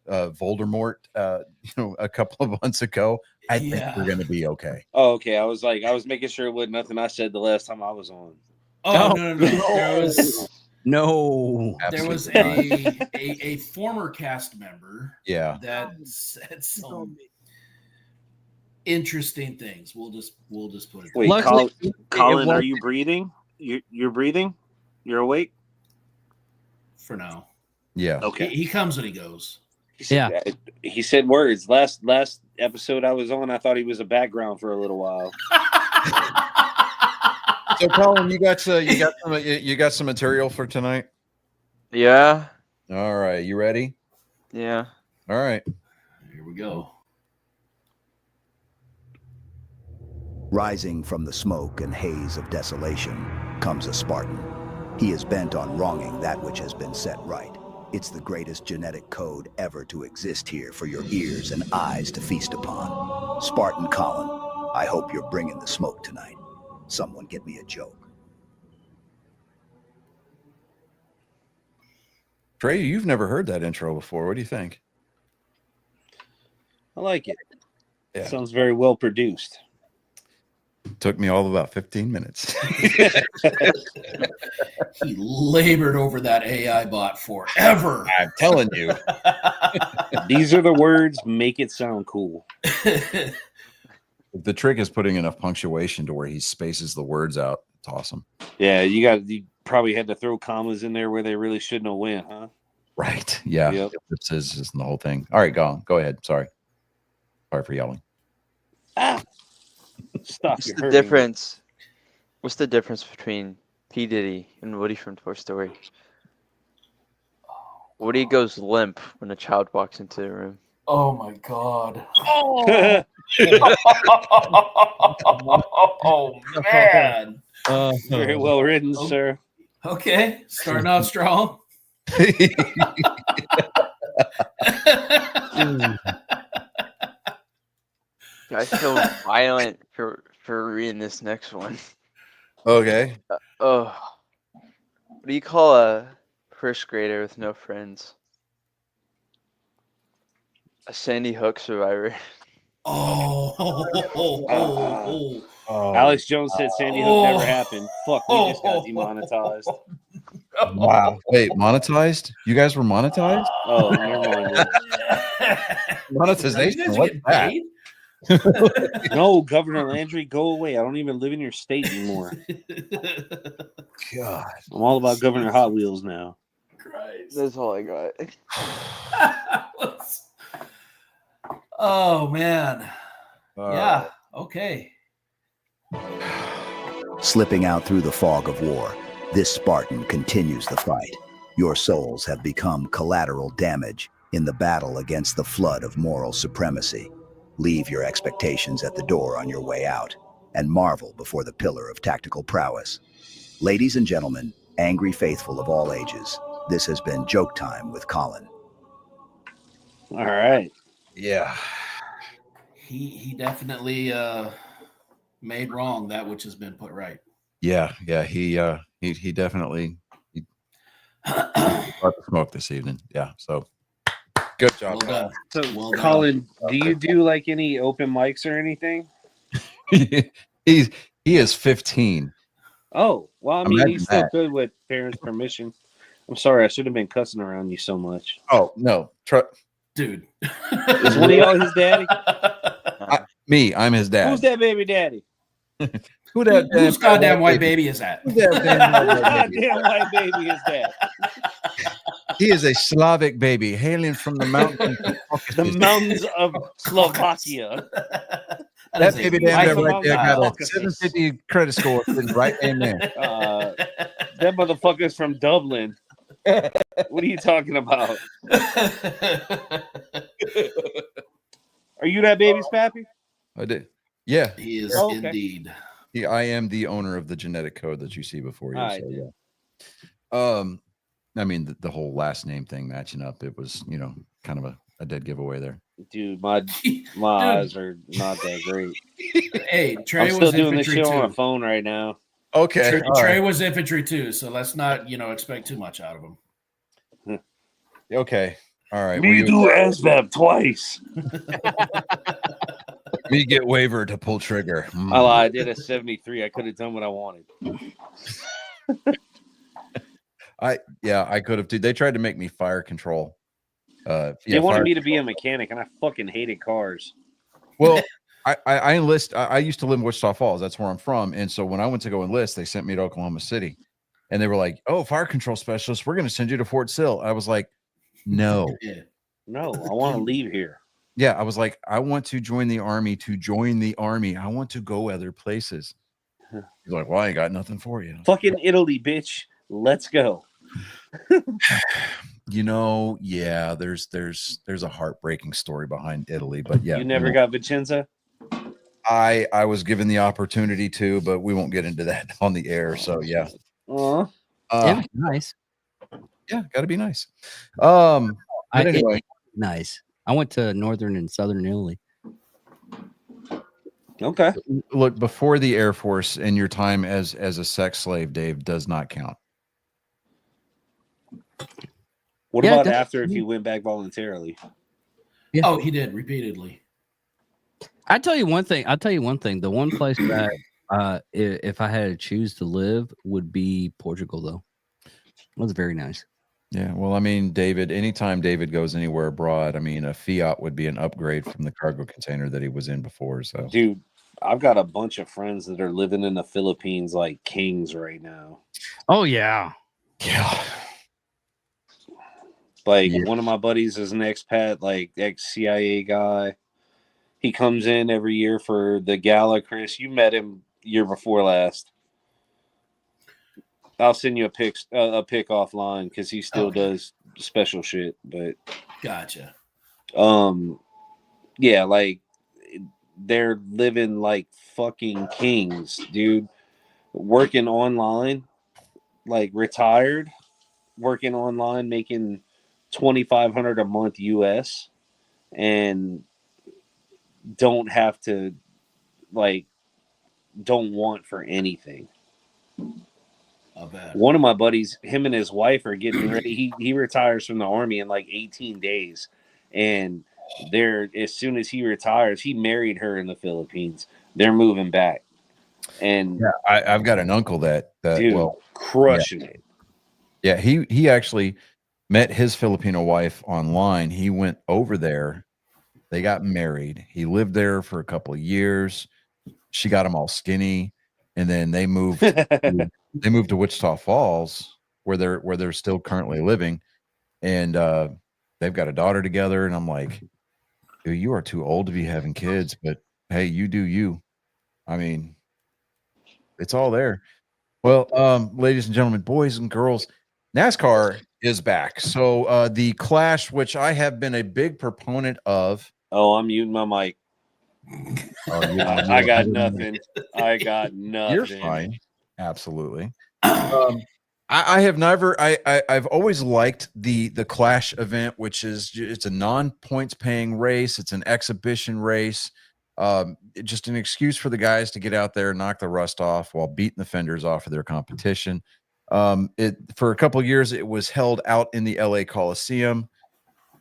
Voldemort, a couple of months ago, I think we're gonna be okay. Oh, okay. I was making sure it wasn't nothing I said the last time I was on. Oh, no. There was a former cast member that said some interesting things. We'll just put it. Wait, Colin, are you breathing? You're breathing? You're awake? For now. Yeah. Okay. He comes and he goes. He said words. Last episode I was on, I thought he was a background for a little while. So, Colin, you got some material for tonight? Yeah. All right. You ready? Yeah. All right. Here we go. Rising from the smoke and haze of desolation comes a Spartan. He is bent on wronging that which has been set right. It's the greatest genetic code ever to exist here for your ears and eyes to feast upon. Spartan Colin, I hope you're bringing the smoke tonight. Someone get me a joke. Trey, you've never heard that intro before. What do you think? I like it. Yeah. Sounds very well produced. Took me all about 15 minutes. He labored over that AI bot forever. I'm telling you. These are the words, make it sound cool. The trick is putting enough punctuation to where he spaces the words out. It's awesome. Yeah, you probably had to throw commas in there where they really shouldn't have went, huh? Right. Yeah. Yep. This is the whole thing. All right, go ahead. Sorry for yelling. Stop. What's the difference? What's the difference between P. Diddy and Woody from Toy Story? Woody goes limp when a child walks into the room. Oh my God. Oh man. Very well written, sir. Okay, starting out strong. I feel violent for reading this next one. Okay. What do you call a first grader with no friends? A Sandy Hook survivor. Alex Jones said Sandy Hook never happened. Fuck, we just got demonetized. Wow. Wait, monetized? You guys were monetized? Oh, never mind. Monetization? What's that? No, Governor Landry, go away. I don't even live in your state anymore. God. I'm all about Governor Hot Wheels now. Christ. That's all I got. Oh, man. Yeah. Okay. Slipping out through the fog of war, this Spartan continues the fight. Your souls have become collateral damage in the battle against the flood of moral supremacy. Leave your expectations at the door on your way out and marvel before the pillar of tactical prowess. Ladies and gentlemen, angry faithful of all ages, this has been Joke Time with Colin. All right. Yeah. He definitely made wrong that which has been put right. Yeah. He definitely brought the smoke this evening. Yeah. So Good job. Well done. So, Well done. Colin, do you do like any open mics or anything? he is 15. Oh, well, I mean, Imagine he's still that. good with parents' permission. I'm sorry, I should have been cussing around you so much. Oh no, Dude. Is one of y'all his daddy? me. I'm his dad. Who's that baby daddy? Who that? Whose goddamn white baby is that? Who's that damn white baby? Goddamn white baby is that? He is a Slavic baby hailing from the mountains. The mountains of Slovakia. That baby damn there white right there got a Caucasus. 750 credit score sitting right in there. That motherfucker's from Dublin. What are you talking about? Are you that baby's pappy? I did. Yeah. He is Oh, okay. indeed. I am the owner of the genetic code that you see before you. All right, So, yeah. I mean, the whole last name thing matching up, it was, kind of a dead giveaway there. Dude, my eyes are not that great. Hey, Trey I'm still was doing this infantry shit on my too. phone right now. Okay. Trey was infantry too, so let's not, expect too much out of him. Okay. All right. Me do ASVAB twice. Me get waiver to pull trigger. I lied. I did a 73. I could have done what I wanted. I could have too. They tried to make me fire control. They wanted me to be a mechanic, and I fucking hated cars. Well, I enlist. I used to live in Wichita Falls. That's where I'm from. And so when I went to go enlist, they sent me to Oklahoma City, and they were like, "Oh, fire control specialist, we're going to send you to Fort Sill." I was like, "No, Yeah. No, I want to leave here. yeah." I was like, "I want to join the army. To join the army, I want to go other places." He's like, "Well, I ain't got nothing for you." Fucking Italy, bitch. Let's go. Yeah, there's a heartbreaking story behind Italy, but yeah, You never got Vicenza? I was given the opportunity to, but we won't get into that on the air. So yeah, Yeah, nice. yeah, got to be nice. But anyway, Nice. I went to northern and southern Italy. Okay. look, before the Air Force and your time as a sex slave, Dave, does not count. What Yeah, about that's- after if you went back voluntarily? Yeah. Oh, he did repeatedly. I'll tell you one thing. The one place that if I had to choose to live would be Portugal, though. It was very nice. Yeah, well, I mean, David, anytime David goes anywhere abroad, I mean, a Fiat would be an upgrade from the cargo container that he was in before. So, Dude, I've got a bunch of friends that are living in the Philippines like kings right now. Oh yeah. yeah, Like Yeah. one of my buddies is an expat, like ex-CIA guy. He comes in every year for the gala. Chris, you met him year before last. I'll send you a pic offline because he still Okay. does special shit. But Gotcha. yeah, like they're living like fucking kings, dude. Working online, like retired, working online, making $2,500 a month US, and don't have to don't want for anything. I bet. One of my buddies, him and his wife are getting ready. He retires from the army in like 18 days, and they're as soon as he retires, he married her in the Philippines. They're moving back, and I've got an uncle that dude, crushing it. Yeah, he actually met his Filipino wife online. He went over there. They got married. He lived there for a couple of years. She got him all skinny, and then they moved. They moved to Wichita Falls, where they're still currently living, and they've got a daughter together. And I'm like, dude, you are too old to be having kids, but hey, you do you. I mean, it's all there. Well, ladies and gentlemen, boys and girls, NASCAR is back. So the Clash, which I have been a big proponent of. Oh, I'm muting my mic. I got nothing. I got nothing. You're fine. Absolutely. I have never. I've always liked the Clash event, which is it's a non-points paying race. It's an exhibition race. Just an excuse for the guys to get out there and knock the rust off while beating the fenders off of their competition. It for a couple of years it was held out in the LA Coliseum.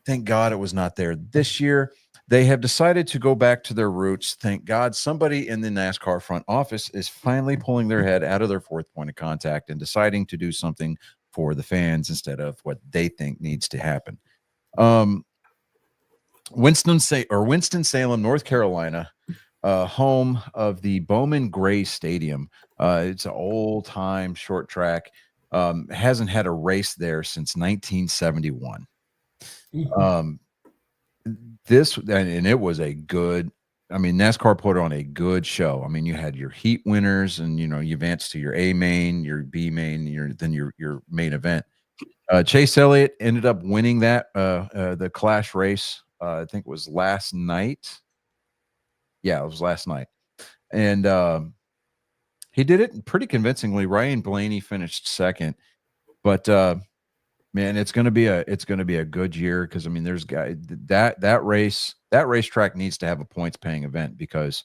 Thank God it was not there. This year, they have decided to go back to their roots. Thank God somebody in the NASCAR front office is finally pulling their head out of their fourth point of contact and deciding to do something for the fans instead of what they think needs to happen. Winston-Salem, North Carolina, home of the Bowman Gray Stadium. It's an old-time short track. Hasn't had a race there since 1971. This and it was a good. I mean, NASCAR put on a good show. I mean, you had your heat winners, and you advanced to your A main, your B main, your main event. Chase Elliott ended up winning that the Clash race. I think it was last night. Yeah, it was last night, and he did it pretty convincingly. Ryan Blaney finished second, but man, it's going to be a good year because I mean, there's guys that racetrack needs to have a points paying event because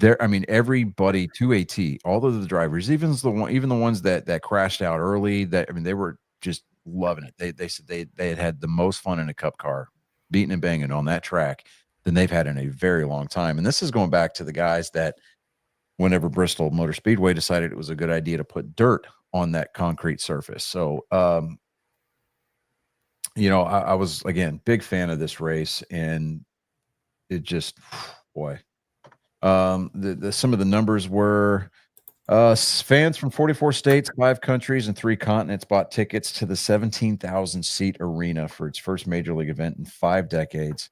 everybody to AT, all of the drivers, even the ones that crashed out early, they were just loving it. They said they had the most fun in a cup car, beating and banging on that track than they've had in a very long time. And this is going back to the guys that whenever Bristol Motor Speedway decided it was a good idea to put dirt on that concrete surface. So, I was, again, big fan of this race, and it just, boy, some of the numbers were fans from 44 states, 5 countries, and 3 continents bought tickets to the 17,000 seat arena for its first major league event in 5 decades.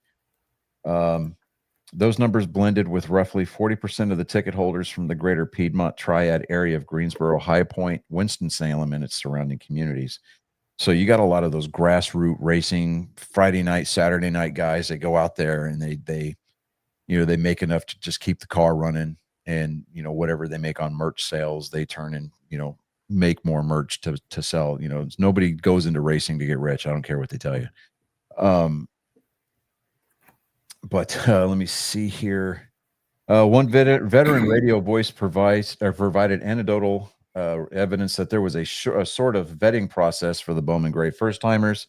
Those numbers blended with roughly 40% of the ticket holders from the greater Piedmont Triad area of Greensboro, High Point, Winston-Salem, and its surrounding communities. So you got a lot of those grassroots racing Friday night, Saturday night guys that go out there and they make enough to just keep the car running, and whatever they make on merch sales, they turn and make more merch to sell. Nobody goes into racing to get rich. I don't care what they tell you. But let me see here. One veteran radio voice provided anecdotal evidence that there was a sort of vetting process for the Bowman Gray first-timers.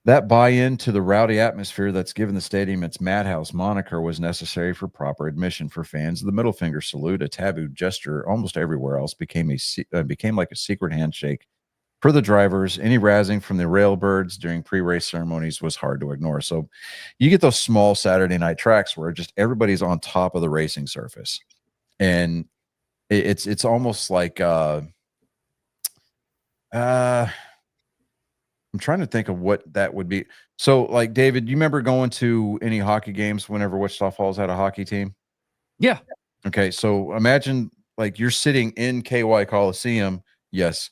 That buy-in to the rowdy atmosphere that's given the stadium its Madhouse moniker was necessary for proper admission for fans. The middle finger salute, a taboo gesture almost everywhere else, became like a secret handshake for the drivers. Any razzing from the railbirds during pre-race ceremonies was hard to ignore. So you get those small Saturday night tracks where just everybody's on top of the racing surface, and it's almost like I'm trying to think of what that would be. So, like, David, you remember going to any hockey games whenever Wichita Falls had a hockey team? Yeah. Okay, so imagine like you're sitting in KY Coliseum. Yes,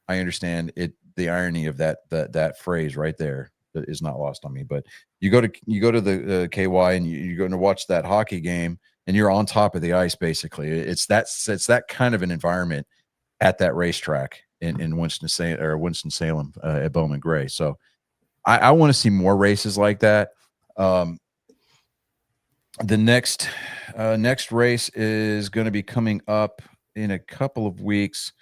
I understand it. The irony of that phrase right there is not lost on me. But you go to the KY and you're going to watch that hockey game, and you're on top of the ice. Basically, it's that kind of an environment at that racetrack in Winston-Salem at Bowman Gray. So I want to see more races like that. The next race is going to be coming up in a couple of weeks.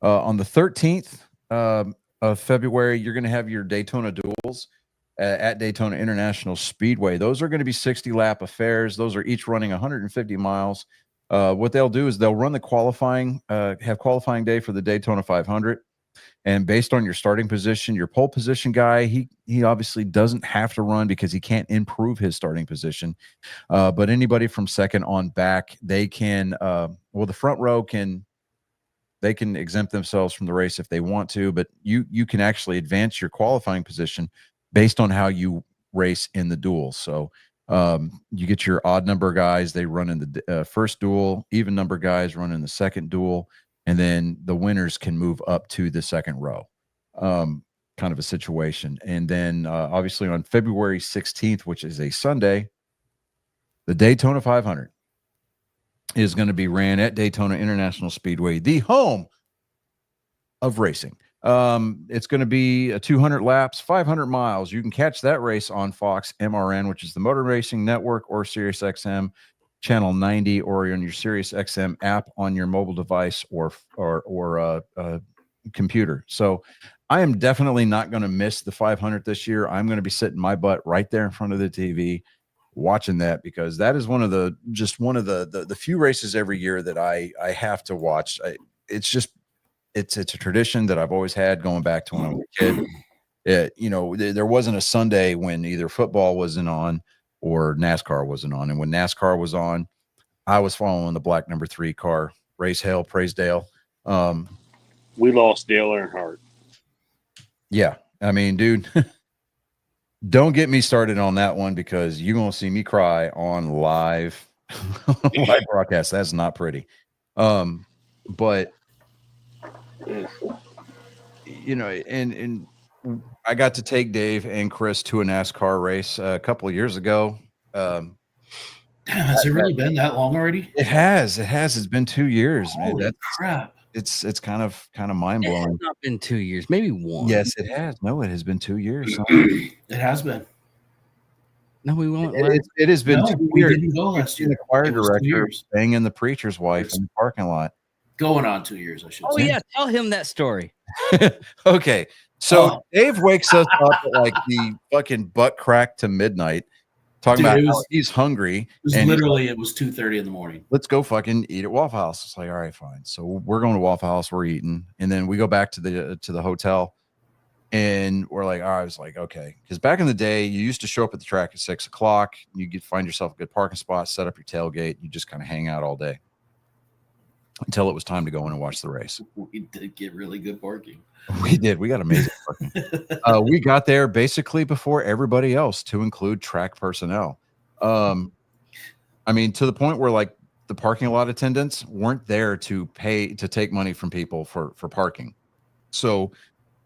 On the 13th of February, you're going to have your Daytona duels at Daytona International Speedway. Those are going to be 60-lap affairs. Those are each running 150 miles. What they'll do is they'll run the have qualifying day for the Daytona 500. And based on your starting position, your pole position guy, he obviously doesn't have to run because he can't improve his starting position. But anybody from second on back, they can, the front row they can exempt themselves from the race if they want to, but you can actually advance your qualifying position based on how you race in the duel. So you get your odd number guys, they run in the first duel, even number guys run in the second duel, and then the winners can move up to the second row, kind of a situation. And then obviously on February 16th, which is a Sunday, the Daytona 500 is going to be ran at Daytona International Speedway, the home of racing. It's going to be 200 laps, 500 miles. You can catch that race on Fox MRN, which is the Motor Racing Network, or SiriusXM channel 90, or on your SiriusXM app on your mobile device, or computer. So I am definitely not going to miss the 500 this year. I'm going to be sitting my butt right there in front of the TV watching that, because that is one of the few races every year that I have to watch. It's a tradition that I've always had going back to when I was a kid. There wasn't a Sunday when either football wasn't on or NASCAR wasn't on. And when NASCAR was on, I was following the black number 3 car. Race hell, praise Dale. We lost Dale Earnhardt. Yeah. I mean, dude, don't get me started on that one, because you're going to see me cry on live broadcast. That's not pretty. But and I got to take Dave and Chris to a NASCAR race a couple of years ago. Damn, has it really been that long already? It has. It's been 2 years, man. Holy crap. It's kind of mind blowing. It's not been 2 years, maybe one. Yes, it has. No, it has been 2 years. It has been. No, we won't. It has been 2 we years. didn't go last year. The choir It was 2 director years. banging the preacher's wife in the parking lot. Going on 2 years, I should Oh say. yeah, tell him that story. Okay, so Oh. Dave wakes us up at like the fucking butt crack to midnight, talking Dude, about it how was- he's hungry. It was and literally, it was 2:30 in the morning. let's go fucking eat at Waffle House. It's like, all right, fine. So we're going to Waffle House, we're eating, and then we go back to the hotel, and we're like, all right, I was like, okay, because back in the day, you used to show up at the track at 6 o'clock, you could find yourself a good parking spot, set up your tailgate, you just kind of hang out all day until it was time to go in and watch the race. We did get really good parking. We did. We got amazing parking. We got there basically before everybody else, to include track personnel. I mean, to the point where like the parking lot attendants weren't there to take money from people for parking. So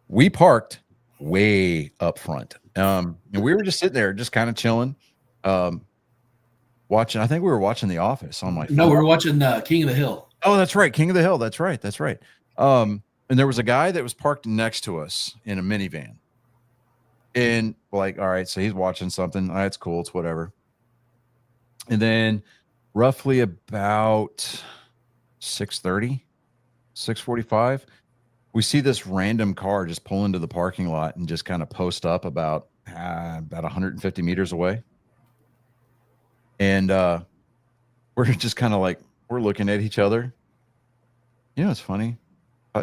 we parked way up front. And we were just sitting there, just kind of chilling, watching. I think we were watching The Office on my phone. No, we were watching King of the Hill. Oh, that's right. King of the Hill. That's right. And there was a guy that was parked next to us in a minivan. And like, all right, so he's watching something. All right, it's cool. It's whatever. And then roughly about 6:30, 6:45, we see this random car just pull into the parking lot and just kind of post up about 150 meters away. And we're just kind of like, we're looking at each other. You know, it's funny.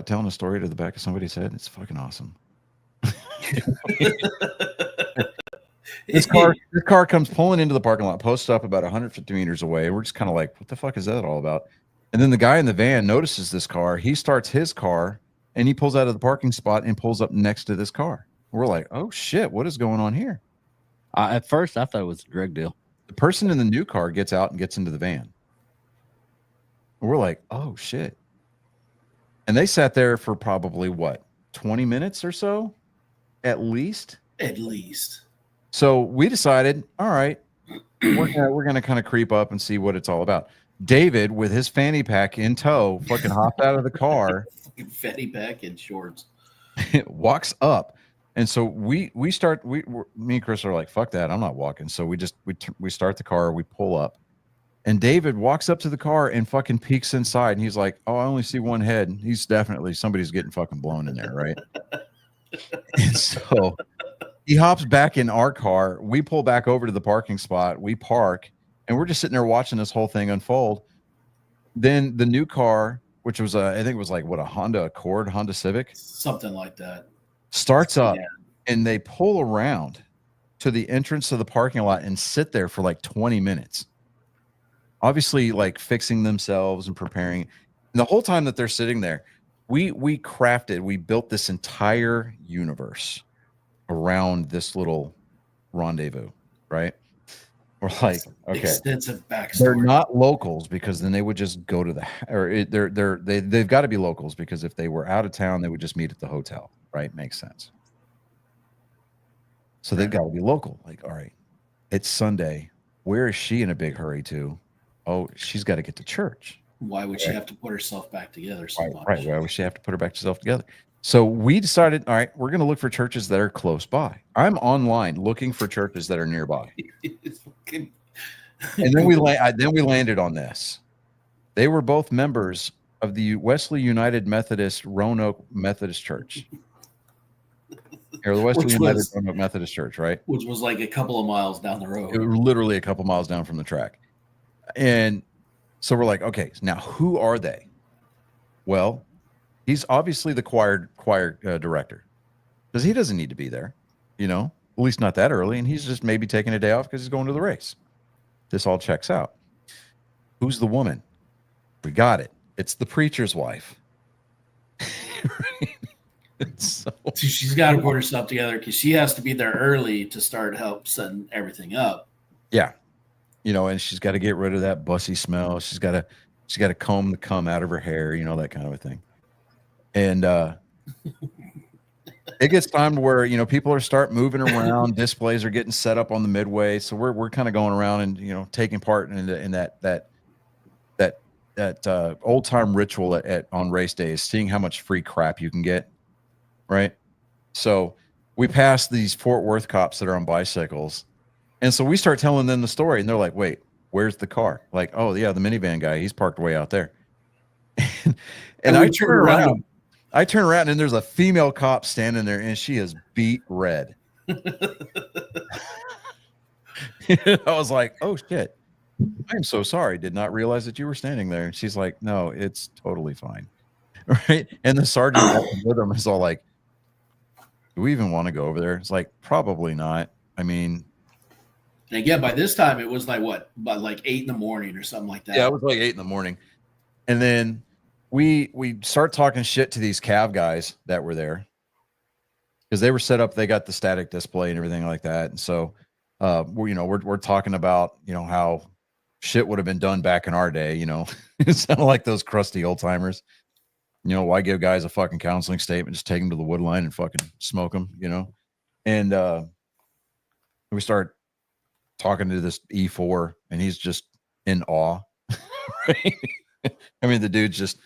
Telling a story to the back of somebody's head. It's fucking awesome. This car comes pulling into the parking lot, posts up about 150 meters away. We're just kind of like, what the fuck is that all about? And then the guy in the van notices this car. He starts his car and he pulls out of the parking spot and pulls up next to this car. We're like, oh shit, what is going on here? At first, I thought it was a drug deal. The person in the new car gets out and gets into the van. We're like, oh shit. And they sat there for probably 20 minutes or so, at least. At least. So we decided, all right, we're gonna kind of creep up and see what it's all about. David, with his fanny pack in tow, fucking hopped out of the car, Fanny pack and shorts. walks up, and so me and Chris are like, fuck that, I'm not walking. So we start the car, we pull up. And David walks up to the car and fucking peeks inside. And he's like, oh, I only see one head. He's definitely, somebody's getting fucking blown in there, right? And so he hops back in our car. We pull back over to the parking spot. We park. And we're just sitting there watching this whole thing unfold. Then the new car, which was, I think it was like, a Honda Accord, Honda Civic? Something like that. Starts up. Yeah. And they pull around to the entrance of the parking lot and sit there for like 20 minutes. Obviously, like fixing themselves and preparing. And the whole time that they're sitting there, we built this entire universe around this little rendezvous, right? We're like, okay, Extensive backstory. they're not locals, because then they would just go to they've got to be locals, because if they were out of town, they would just meet at the hotel, right? Makes sense. So they've got to be local. Like, all right, it's Sunday. Where is she in a big hurry to? Oh, she's got to get to church. Why would she have to put herself back together so much? Right. Why would she have to put her back herself together? So we decided, all right, we're going to look for churches that are close by. I'm online looking for churches that are nearby. And then we landed on this. They were both members of the Wesley United Methodist Roanoke Methodist Church. Or the Wesley United Roanoke Methodist Church, right? Which was like a couple of miles down the road. It was literally a couple miles down from the track. And so we're like, okay, now who are they? Well, he's obviously the choir director, because he doesn't need to be there, at least not that early. And he's just maybe taking a day off because he's going to the race. This all checks out. Who's the woman? We got it. It's the preacher's wife. So she's got to put herself together because she has to be there early to start help setting everything up. Yeah. And she's got to get rid of that bussy smell. She's got to comb the cum out of her hair, that kind of a thing. And it gets time to where, people are start moving around. Displays are getting set up on the midway. So we're kind of going around and, taking part in that old time ritual on race days, seeing how much free crap you can get. Right. So we pass these Fort Worth cops that are on bicycles. And so we start telling them the story, and they're like, wait, where's the car? Like, oh yeah, the minivan guy, he's parked way out there. and I turn around and there's a female cop standing there, and she is beat red. I was like, oh shit, I'm so sorry. Did not realize that you were standing there. And she's like, no, it's totally fine. Right. And the sergeant with him is all like, do we even want to go over there? It's like, probably not. I mean, and again, by this time it was like what? By like 8 a.m. or something like that. Yeah, it was like 8 a.m. And then we start talking shit to these Cav guys that were there, because they were set up. They got the static display and everything like that. And so, we're talking about, how shit would have been done back in our day. It sounded like those crusty old timers. Why give guys a fucking counseling statement? Just take them to the wood line and fucking smoke them, And we start talking to this E4, and he's just in awe. Right? I mean, the dude's just,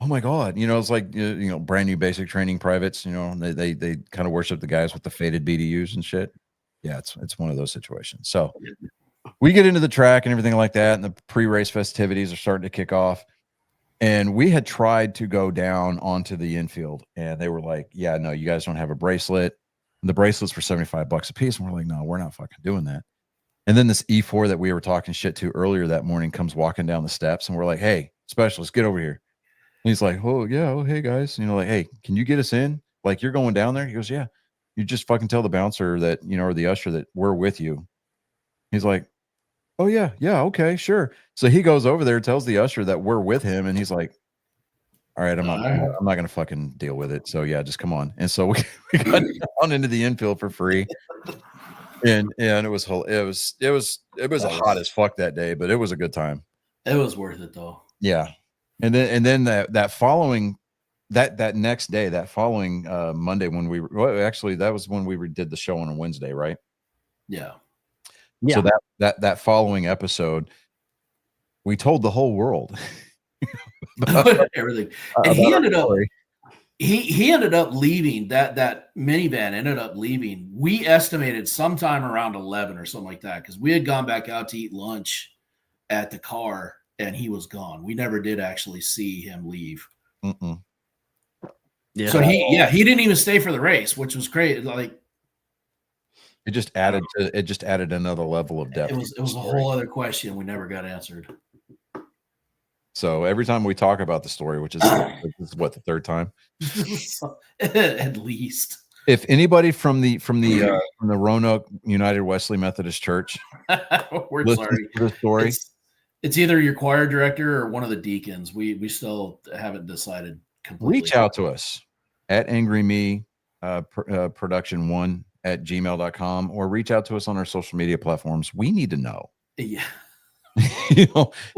oh my God, it's like, brand new basic training privates, they kind of worship the guys with the faded BDUs and shit. Yeah, it's one of those situations. So we get into the track and everything like that, and the pre-race festivities are starting to kick off. And we had tried to go down onto the infield, and they were like, yeah, no, you guys don't have a bracelet. And the bracelets were $75 a piece. And we're like, no, we're not fucking doing that. And then this E4 that we were talking shit to earlier that morning comes walking down the steps, and we're like, hey, specialist, get over here. And he's like, oh yeah, oh hey guys, like, hey, can you get us in? Like, you're going down there? He goes, yeah. You just fucking tell the bouncer that, or the usher that we're with you. He's like, oh yeah, okay, sure. So he goes over there, tells the usher that we're with him, and he's like, all right, I'm not gonna fucking deal with it. So yeah, just come on. And so we got on into the infield for free. And it was a hot as fuck that day, but it was a good time. It was worth it though. Yeah. And then that following that next day, that following Monday, actually that was when we did the show on a Wednesday, right? Yeah. So that following episode, we told the whole world everything. And he ended up he ended up leaving. That minivan ended up leaving. We estimated sometime around 11 or something like that, because we had gone back out to eat lunch at the car, and he was gone. We never did actually see him leave. Mm-mm. Yeah. So he didn't even stay for the race, which was great. Like, it just added another level of depth. It was a whole other question we never got answered. So every time we talk about the story, which is what, the third time, at least. If anybody from the Roanoke United Wesley Methodist Church, we're sorry. To the story. It's either your choir director or one of the deacons. We still haven't decided completely. Reach out to us at Angry Me Production 1 at gmail.com, or reach out to us on our social media platforms. We need to know. Yeah.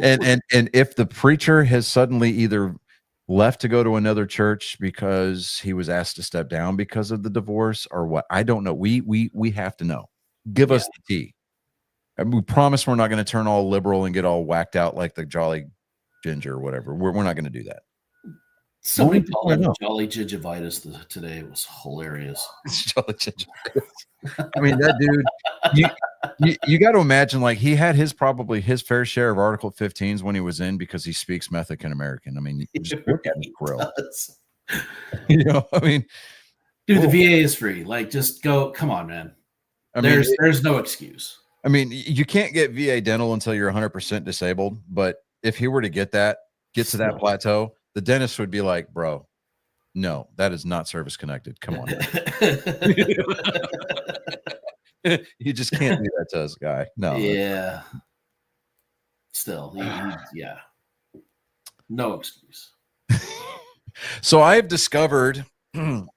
And if the preacher has suddenly either left to go to another church because he was asked to step down because of the divorce or what, I don't know. We have to know. Give us the tea. And we promise we're not going to turn all liberal and get all whacked out like the Jolly Ginger or whatever. We're not going to do that. Somebody Well, called I him know. Jolly Gingivitis today. It was hilarious. Jolly Gingivitis. I mean, that dude, you got to imagine, like, he had probably his fair share of Article 15s when he was in because he speaks Mexican American. I mean, you just look at his grill. You know, I mean, Dude, the VA is free. Like, just go. Come on, man. I mean, there's no excuse. I mean, you can't get VA dental until you're 100% disabled. But if he were to get to that plateau, the dentist would be like, bro, no, that is not service connected. Come on. You just can't do that to us, guy. No. Yeah. Still, yeah. No excuse. So I've discovered, all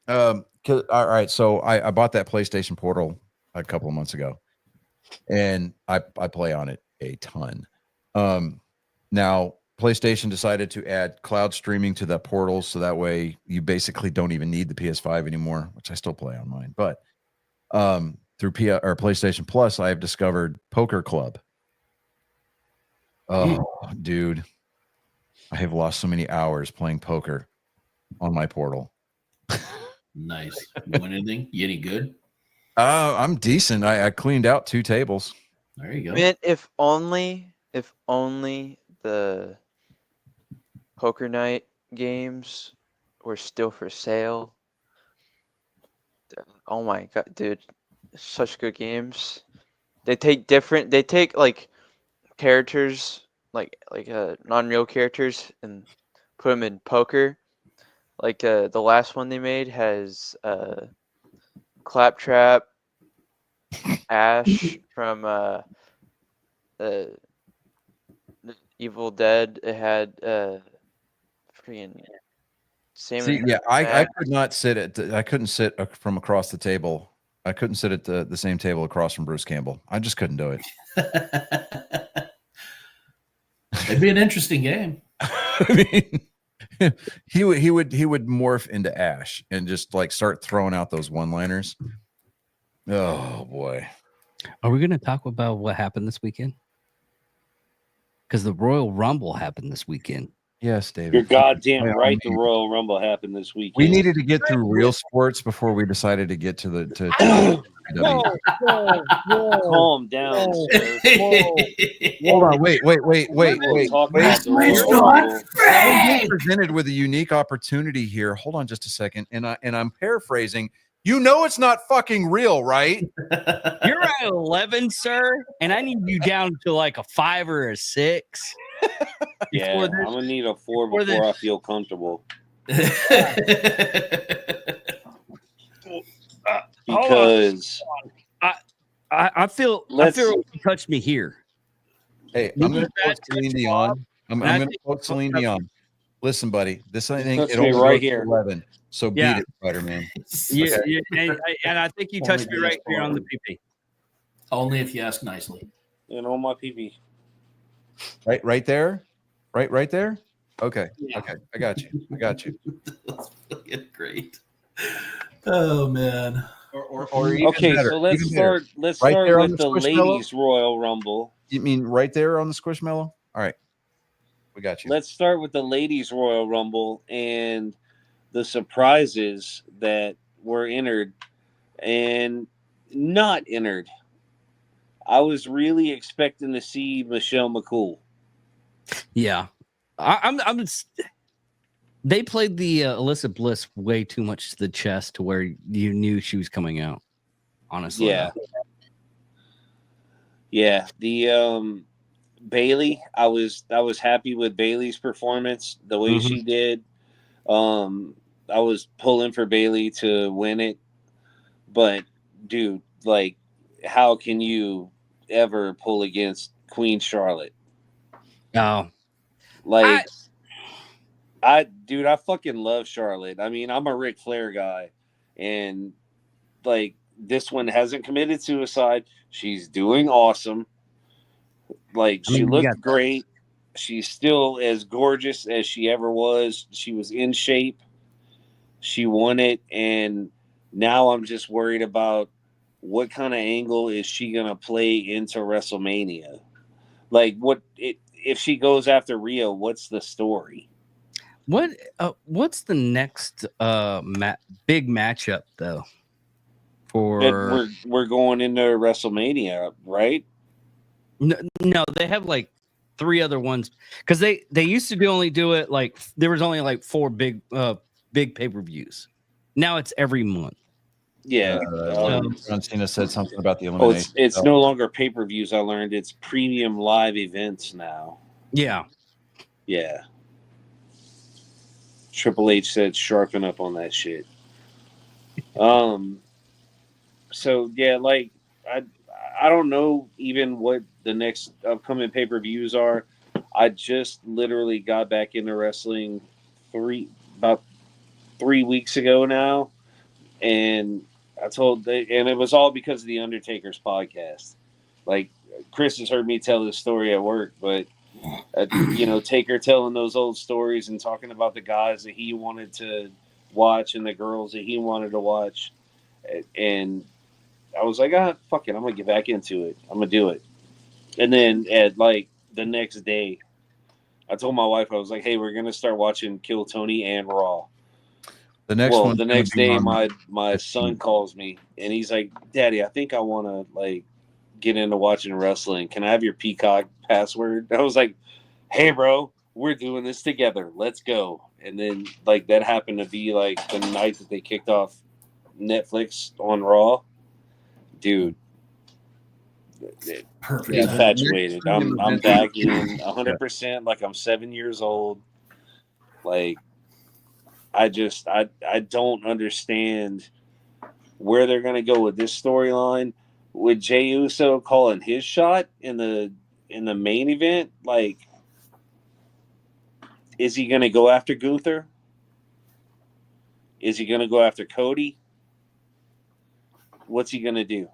right. So I bought that PlayStation Portal a couple of months ago, and I play on it a ton. Now PlayStation decided to add cloud streaming to that portal, so that way you basically don't even need the PS5 anymore, which I still play on mine. But through PlayStation Plus, I have discovered Poker Club. Oh, dude, I have lost so many hours playing poker on my portal. Nice. You win anything? You any good? I'm decent. I cleaned out 2 tables. There you go. Man, if only the poker night games were still for sale. Oh my god, dude. Such good games. They take like characters, like non-real characters, and put them in poker. Like the last one they made has Claptrap, Ash from the Evil Dead. It had freaking Sam. See, yeah, I could not sit I couldn't sit from across the table. I couldn't sit at the same table across from Bruce Campbell. I just couldn't do it. It'd be an interesting game. I mean, he would morph into Ash and just like start throwing out those one-liners. Oh boy. Are we going to talk about what happened this weekend? Because the Royal Rumble happened this weekend. Yes, David. You're goddamn right. The Royal Rumble happened this weekend. We needed to get through real sports before we decided to get to the. Calm down, sir. Hold on, wait. Fred! Presented with a unique opportunity here. Hold on just a second, and I'm paraphrasing. You know it's not fucking real, right? You're at 11, sir, and I need you down to like a 5 or a 6. Yeah, I'm gonna need a 4 before I feel comfortable. Because I feel you touched me here. Hey, I'm going to quote Celine Dion. I'm going to quote Celine Dion. Listen, buddy, this thing it only right goes to here. 11. So beat it, Spider-Man. Yeah, and I think you touched me right here on the PP. Only if you ask nicely. and on my PV. Right there? Right there? Okay. Yeah. Okay. I got you. That's fucking great. Oh man. Or even Okay, better, so let's even better. start. Let's Right start there on with the the Squishmallow? ladies' Royal Rumble. You mean right there on the Squishmallow? All right. We got you. Let's start with the ladies' Royal Rumble and the surprises that were entered and not entered. I was really expecting to see Michelle McCool. Yeah, I'm. They played the Alyssa Bliss way too much to the chest to where you knew she was coming out. Honestly, Yeah. The Bailey, I was happy with Bailey's performance, the way she did. I was pulling for Bailey to win it, but dude, like, how can you ever pull against Queen Charlotte? Oh, Like, I fucking love Charlotte. I mean, I'm a Ric Flair guy, and like, this one hasn't committed suicide. She's doing awesome. Like, she looked great. She's still as gorgeous as she ever was. She was in shape. She won it, and now I'm just worried about what kind of angle is she gonna play into WrestleMania. Like, if she goes after Rhea, what's the story? What's the next big matchup though? But we're going into WrestleMania, right? No, they have like 3 other ones because they used to only do it like there was only like 4 big pay-per-views. Now it's every month. Yeah. John Cena said something about the Oh, elimination. it's no longer pay-per-views. I learned it's premium live events now. Yeah. Yeah. Triple H said sharpen up on that shit. So yeah, like I don't know even what the next upcoming pay-per-views are. I just literally got back into wrestling about 3 weeks ago now, and and it was all because of the Undertaker's podcast. Like Chris has heard me tell this story at work, but Taker telling those old stories and talking about the guys that he wanted to watch and the girls that he wanted to watch, and I was like, fuck it, I'm gonna get back into it. I'm gonna do it. And then at like the next day, I told my wife, I was like, hey, we're gonna start watching Kill Tony and Raw. The next day, my son calls me and he's like, Daddy, I think I want to like get into watching wrestling. Can I have your Peacock password? I was like, hey, bro, we're doing this together. Let's go. And then like that happened to be like the night that they kicked off Netflix on Raw. Dude, Perfect. Infatuated. I'm back in 100%. Like I'm 7 years old. Like I don't understand where they're gonna go with this storyline. With Jey Uso calling his shot in the main event, like, is he gonna go after Gunther? Is he gonna go after Cody? What's he gonna do?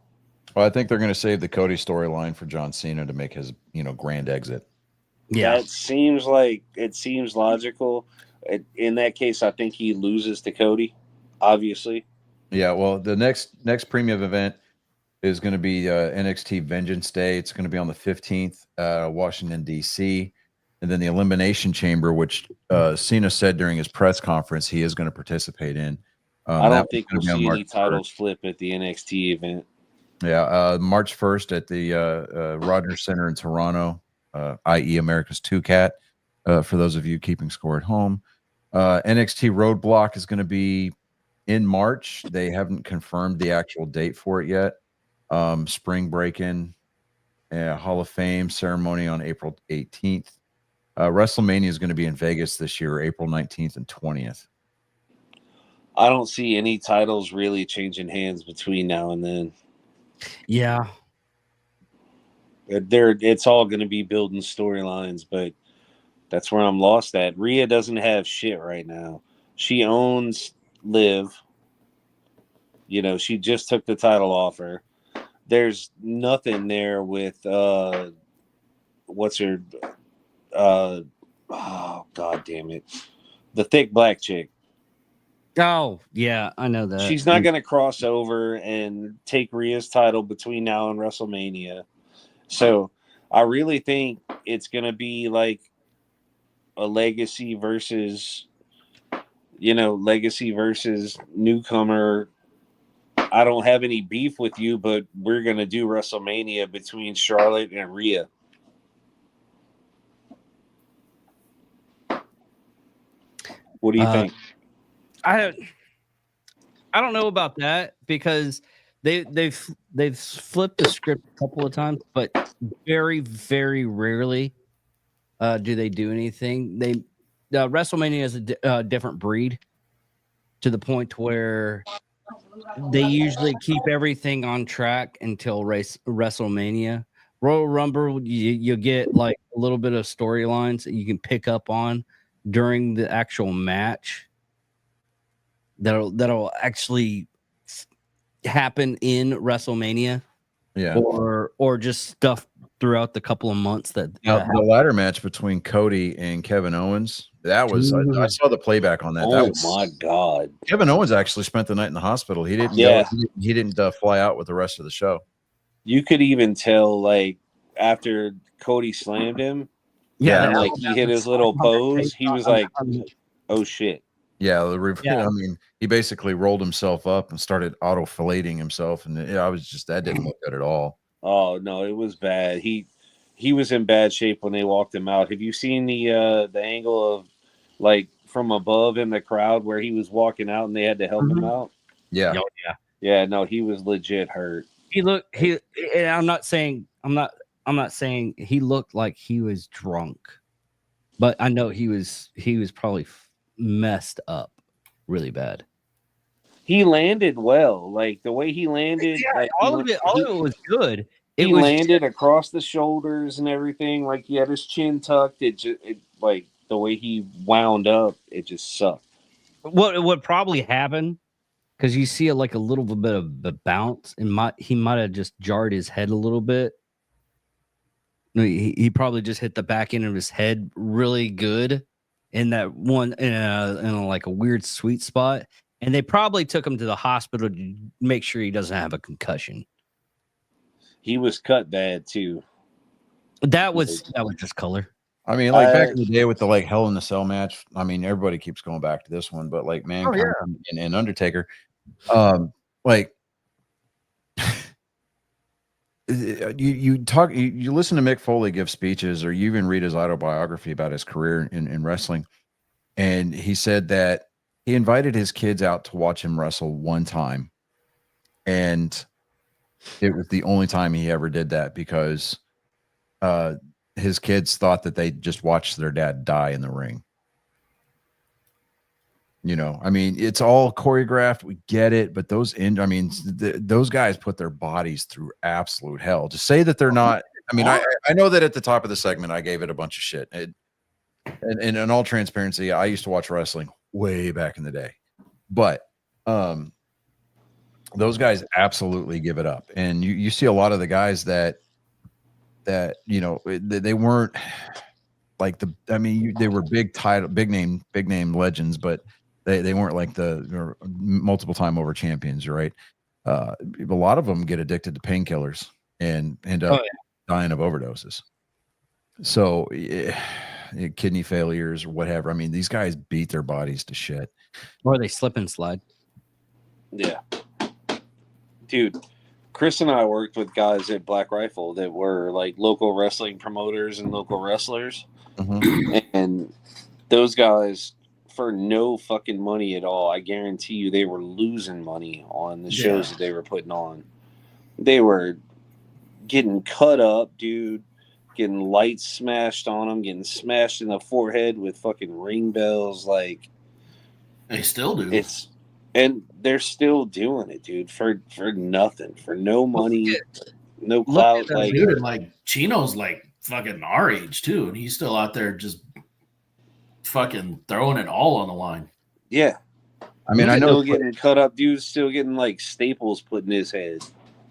Well, I think they're going to save the Cody storyline for John Cena to make his, grand exit. Yeah, it seems logical. In that case, I think he loses to Cody, obviously. Yeah, well, the next premium event is going to be NXT Vengeance Day. It's going to be on the 15th, Washington, D.C. And then the Elimination Chamber, which Cena said during his press conference he is going to participate in. I don't think we'll see any titles flip at the NXT event. Yeah, March 1st at the Rogers Center in Toronto, i.e. America's 2Cat, for those of you keeping score at home. NXT Roadblock is going to be in March. They haven't confirmed the actual date for it yet. Spring Break-In, Hall of Fame ceremony on April 18th. WrestleMania is going to be in Vegas this year, April 19th and 20th. I don't see any titles really changing hands between now and then. Yeah. It's all going to be building storylines, but that's where I'm lost at. Rhea doesn't have shit right now. She owns Liv. She just took the title off her. There's nothing there with what's her oh god damn it. The thick black chick. Oh, yeah, I know that. She's not going to cross over and take Rhea's title between now and WrestleMania. So I really think it's going to be like a legacy versus newcomer. I don't have any beef with you, but we're going to do WrestleMania between Charlotte and Rhea. What do you think? I don't know about that because they've flipped the script a couple of times, but very, very rarely do they do anything. WrestleMania is a different breed to the point where they usually keep everything on track until WrestleMania. Royal Rumble, you get like a little bit of storylines that you can pick up on during the actual match. That'll actually happen in WrestleMania, or just stuff throughout the couple of months that. The ladder match between Cody and Kevin Owens, that was I saw the playback on that. My god! Kevin Owens actually spent the night in the hospital. He didn't. Yeah. He didn't fly out with the rest of the show. You could even tell, like after Cody slammed him. Yeah, and, like he hit his little pose. He was like, Oh shit. Yeah, Yeah. I mean, he basically rolled himself up and started auto filleting himself, and I was just that didn't look good at all. Oh no, it was bad. He was in bad shape when they walked him out. Have you seen the angle of like from above in the crowd where he was walking out and they had to help him out? Yeah, Oh, yeah. Yeah, no, he was legit hurt. And I'm not saying he looked like he was drunk, but I know he was probably messed up really bad. He landed well, like the way he landed. Yeah, Like all of it was good. He It was landed across the shoulders and everything. Like he had his chin tucked. It like the way he wound up, it just sucked. what probably happened, because you see like a little bit of a bounce, and he might have just jarred his head a little bit. No, he probably just hit the back end of his head really good in that one in like a weird sweet spot, and they probably took him to the hospital to make sure he doesn't have a concussion. He was cut bad too. That was just color. I mean, like back in the day with the like Hell in the Cell match. I mean, everybody keeps going back to this one, but like Mankind and Undertaker, like you listen to Mick Foley give speeches, or you even read his autobiography about his career in wrestling, and he said that he invited his kids out to watch him wrestle one time, and it was the only time he ever did that because his kids thought that they just watched their dad die in the ring. You know, I mean, it's all choreographed. We get it, but those guys put their bodies through absolute hell. To say that they're not, I mean, I know that at the top of the segment, I gave it a bunch of shit. And in all transparency, I used to watch wrestling way back in the day, but those guys absolutely give it up. And you see a lot of the guys that you know, they weren't like they were big name legends, but they weren't like the multiple time over champions, right? A lot of them get addicted to painkillers and end up dying of overdoses. So kidney failures or whatever. I mean, these guys beat their bodies to shit. Or they slip and slide. Yeah. Dude, Chris and I worked with guys at Black Rifle that were like local wrestling promoters and local wrestlers. Mm-hmm. And those guys, for no fucking money at all, I guarantee you they were losing money on the shows that they were putting on. They were getting cut up, dude, getting lights smashed on them, getting smashed in the forehead with fucking ring bells. Like, they still do. And they're still doing it, dude, for nothing, for no money, no clout. Like, dude, and like Chino's like fucking our age too, and he's still out there just fucking throwing it all on the line. Yeah, I mean, I know getting cut up, dude's still getting like staples put in his head.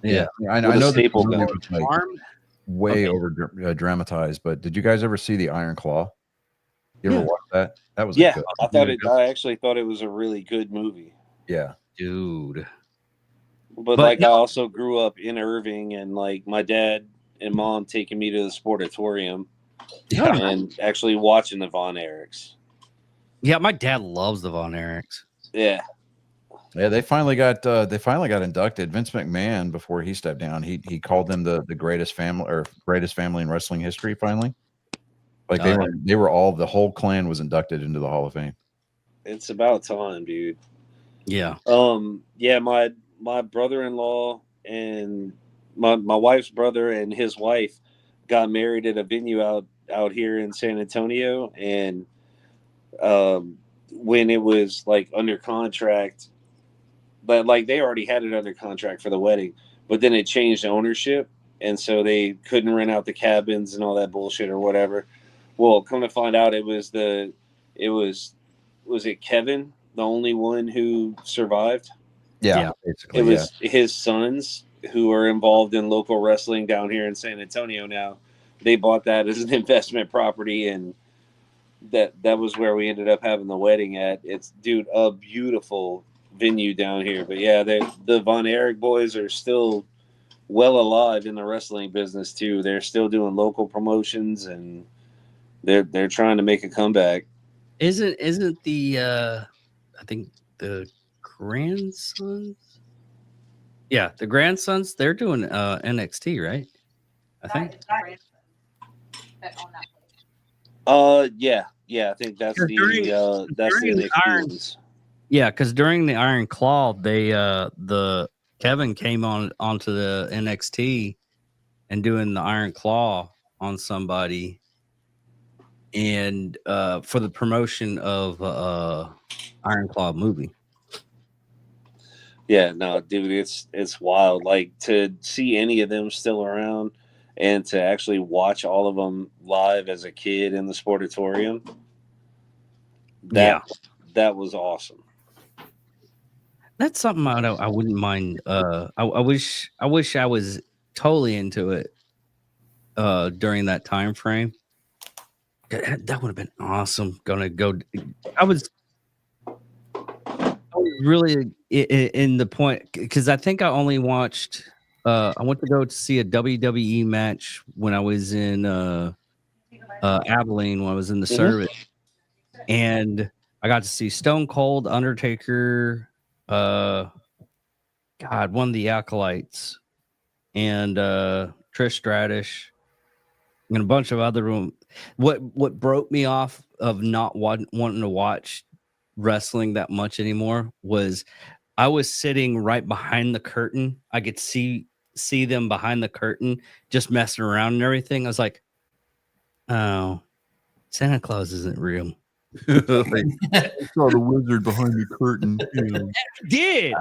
Yeah, I know staple gun like way over dramatized. But did you guys ever see the Iron Claw? You ever watch that? That was I actually thought it was a really good movie. Yeah, dude. But like, I also grew up in Irving, and like my dad and mom taking me to the Sportatorium, and actually watching the Von Erichs. Yeah, my dad loves the Von Erichs. Yeah, they finally got inducted. Vince McMahon, before he stepped down, he called them the greatest family in wrestling history. Finally, like they were all, the whole clan was inducted into the Hall of Fame. It's about time, dude. Yeah. Yeah, my brother-in-law and my wife's brother and his wife got married at a venue out here in San Antonio, and when it was like under contract, but like they already had it under contract for the wedding, but then it changed ownership, and so they couldn't rent out the cabins and all that bullshit or whatever. Well, come to find out, was it Kevin, the only one who survived? Yeah. Basically, it was his sons who are involved in local wrestling down here in San Antonio now. They bought that as an investment property, and that was where we ended up having the wedding at. It's, dude, a beautiful venue down here. But yeah, the Von Erich boys are still well alive in the wrestling business too. They're still doing local promotions, and they're trying to make a comeback. Isn't the I think the grandsons? Yeah, the grandsons, they're doing NXT, right? I think. Yeah, I think that's 'Cause that's the during the NXT Iron- ones. Yeah, because during the Iron Claw, the Kevin came onto the NXT and doing the Iron Claw on somebody, and for the promotion of Iron Claw movie. Yeah, no, dude, it's wild. Like to see any of them still around, and to actually watch all of them live as a kid in the Sportatorium. That was awesome. That's something I wouldn't mind. I wish I was totally into it during that time frame. That would have been awesome. Gonna go. I was really in the point because I think I only watched. I went to go to see a WWE match when I was in Abilene when I was in the service, and I got to see Stone Cold, Undertaker, God, one of the Acolytes, and Trish Stratus, and a bunch of other room. What broke me off of not wanting to watch wrestling that much anymore was I was sitting right behind the curtain. I could see them behind the curtain, just messing around and everything. I was like, oh, Santa Claus isn't real. I saw the wizard behind the curtain.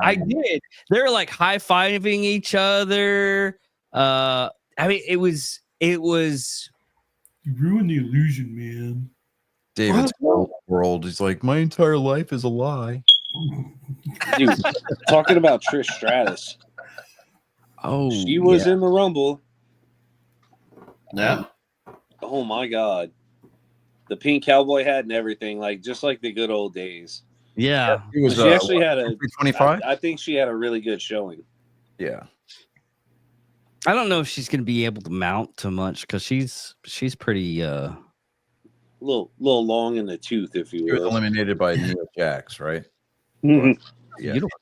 I did. They're like high-fiving each other. I mean, it was You ruined the illusion, man. David's world. He's like, my entire life is a lie. Dude, talking about Trish Stratus. Oh, she was in the Rumble. Yeah. Oh my God. The pink cowboy hat and everything, like just like the good old days. Yeah. He was, she actually had a 25. I think she had a really good showing. Yeah. I don't know if she's going to be able to mount too much because she's pretty little long in the tooth, if you He was will. eliminated by Nia Jax, right? Mhm. Yeah. beautiful.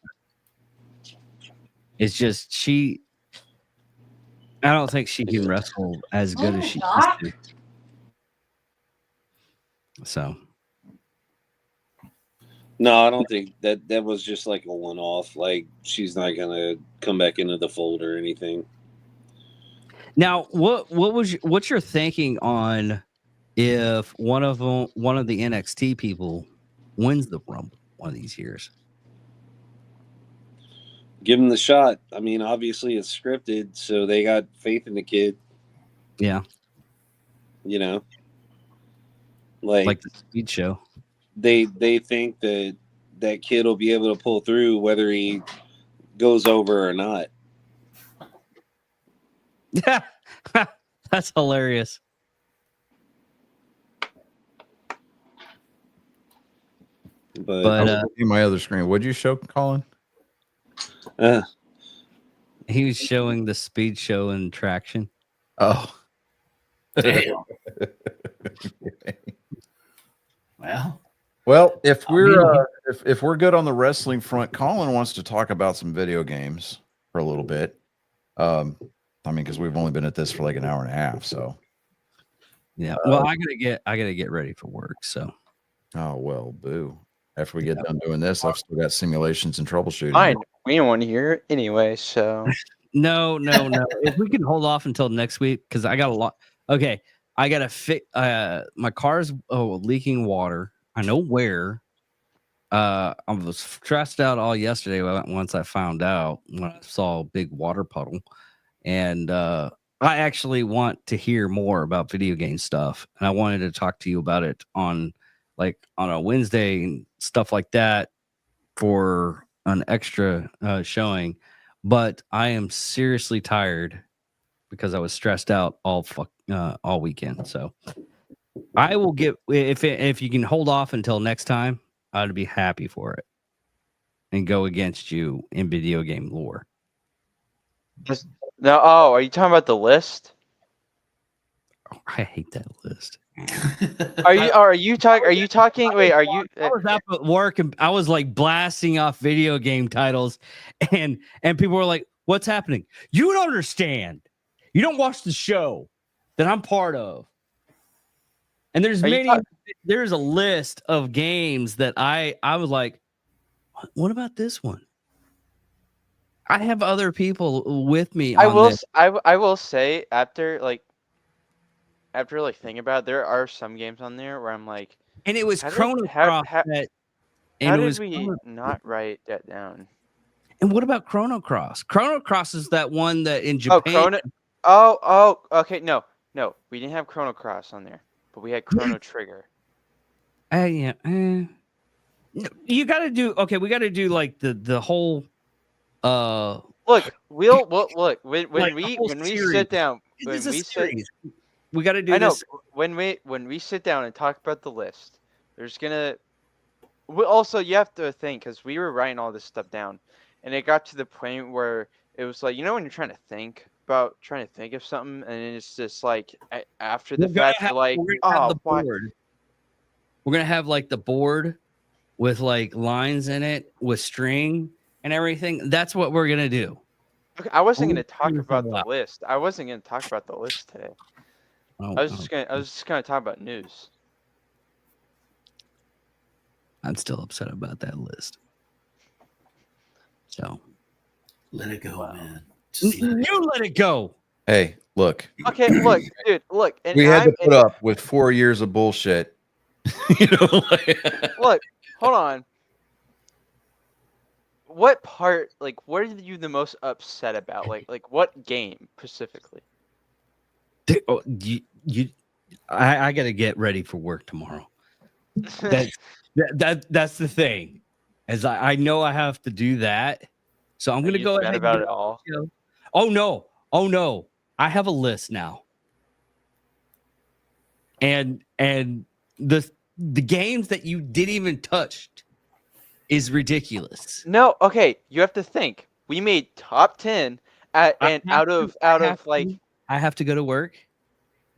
It's just I don't think she can wrestle as good as she used to. So No, I don't think that was just like a one-off. Like she's not gonna come back into the fold or anything. now, what's your thinking on if one of the NXT people wins the Rumble one of these years? Give him the shot. I mean, obviously it's scripted, so they got faith in the kid. Yeah, You know, like the Speed Show. they think that kid will be able to pull through whether he goes over or not. Yeah, that's hilarious. But I was looking at my other screen. What'd you show, Colin? He was showing the Speed Show in traction. Oh. Damn. Well, if we're if we're good on the wrestling front, Colin wants to talk about some video games for a little bit. I mean, because we've only been at this for like an hour and a half, so Yeah. Well, I gotta get ready for work. So. Oh well, boo. After we get done doing this, I've still got simulations and troubleshooting. Fine. We don't want to hear it anyway, so No. If we can hold off until next week, because I got a lot. Okay, I gotta fix. My car's leaking water. I know where. I was stressed out all yesterday once I found out when I saw a big water puddle, and I actually want to hear more about video game stuff, and I wanted to talk to you about it on a Wednesday and stuff like that for an extra showing. But I am seriously tired because I was stressed out all weekend. So I will get if you can hold off until next time, I'd be happy for it and go against you in video game lore. no. Oh, are you talking about the list? Oh, I hate that list. Are you talking? Wait, are you? I was up at work and I was like blasting off video game titles, and people were like, "What's happening? You don't understand. You don't watch the show that I'm part of." And there's there's a list of games that I was like, "What about this one?" I have other people with me. I on will. this. I will say after thinking about it, there are some games on there where I'm like, And it was how did- Chrono how- Cross. how- And how it did was we not write that down? And what about Chrono Cross? Chrono Cross is that one that in Oh, Japan. okay. No, we didn't have Chrono Cross on there, but we had Chrono Trigger. Yeah. You got to do okay. We got to do like the whole. Look, look when like we the whole sit series. down This is a series. We got to do I know this. when we sit down and talk about the list, there's gonna. Also, you have to think because we were writing all this stuff down, and it got to the point where it was like, when you're trying to think of something, and it's just like after the fact, you're like, we're gonna have the why? board. We're gonna have like the board with like lines in it with string and everything. That's what we're gonna do. Okay, I wasn't Only gonna talk things about the allowed. list. I wasn't gonna talk about the list today. I was just gonna talk about news. I'm still upset about that list. So Let it go, man. you let it go. Hey, look. Okay, look, dude, look. And We had to put up with 4 years of bullshit. Look, hold on. What part, what are you the most upset about? Like what game specifically? I got to get ready for work tomorrow. That's the thing, as I know I have to do that, so I'm gonna go ahead about it all. Oh no, I have a list now, and the games that you didn't even touch is ridiculous. No, okay, you have to think. We made top 10 I have to go to work,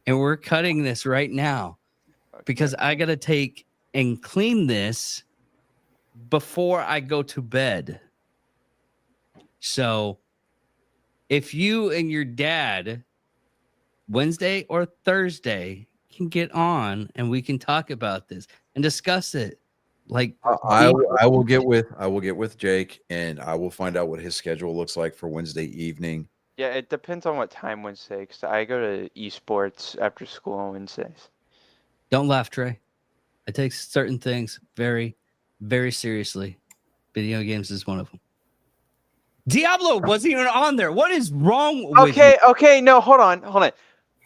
and we're cutting this right now because I got to take and clean this before I go to bed. So if you and your dad Wednesday or Thursday can get on and we can talk about this and discuss it. Like I will get with Jake and I will find out what his schedule looks like for Wednesday evening. Yeah, it depends on what time Wednesday, because I go to esports after school on Wednesdays. Don't laugh, Trey. I take certain things very, very seriously. Video games is one of them. Diablo wasn't even on there. What is wrong with you? Okay, no, hold on.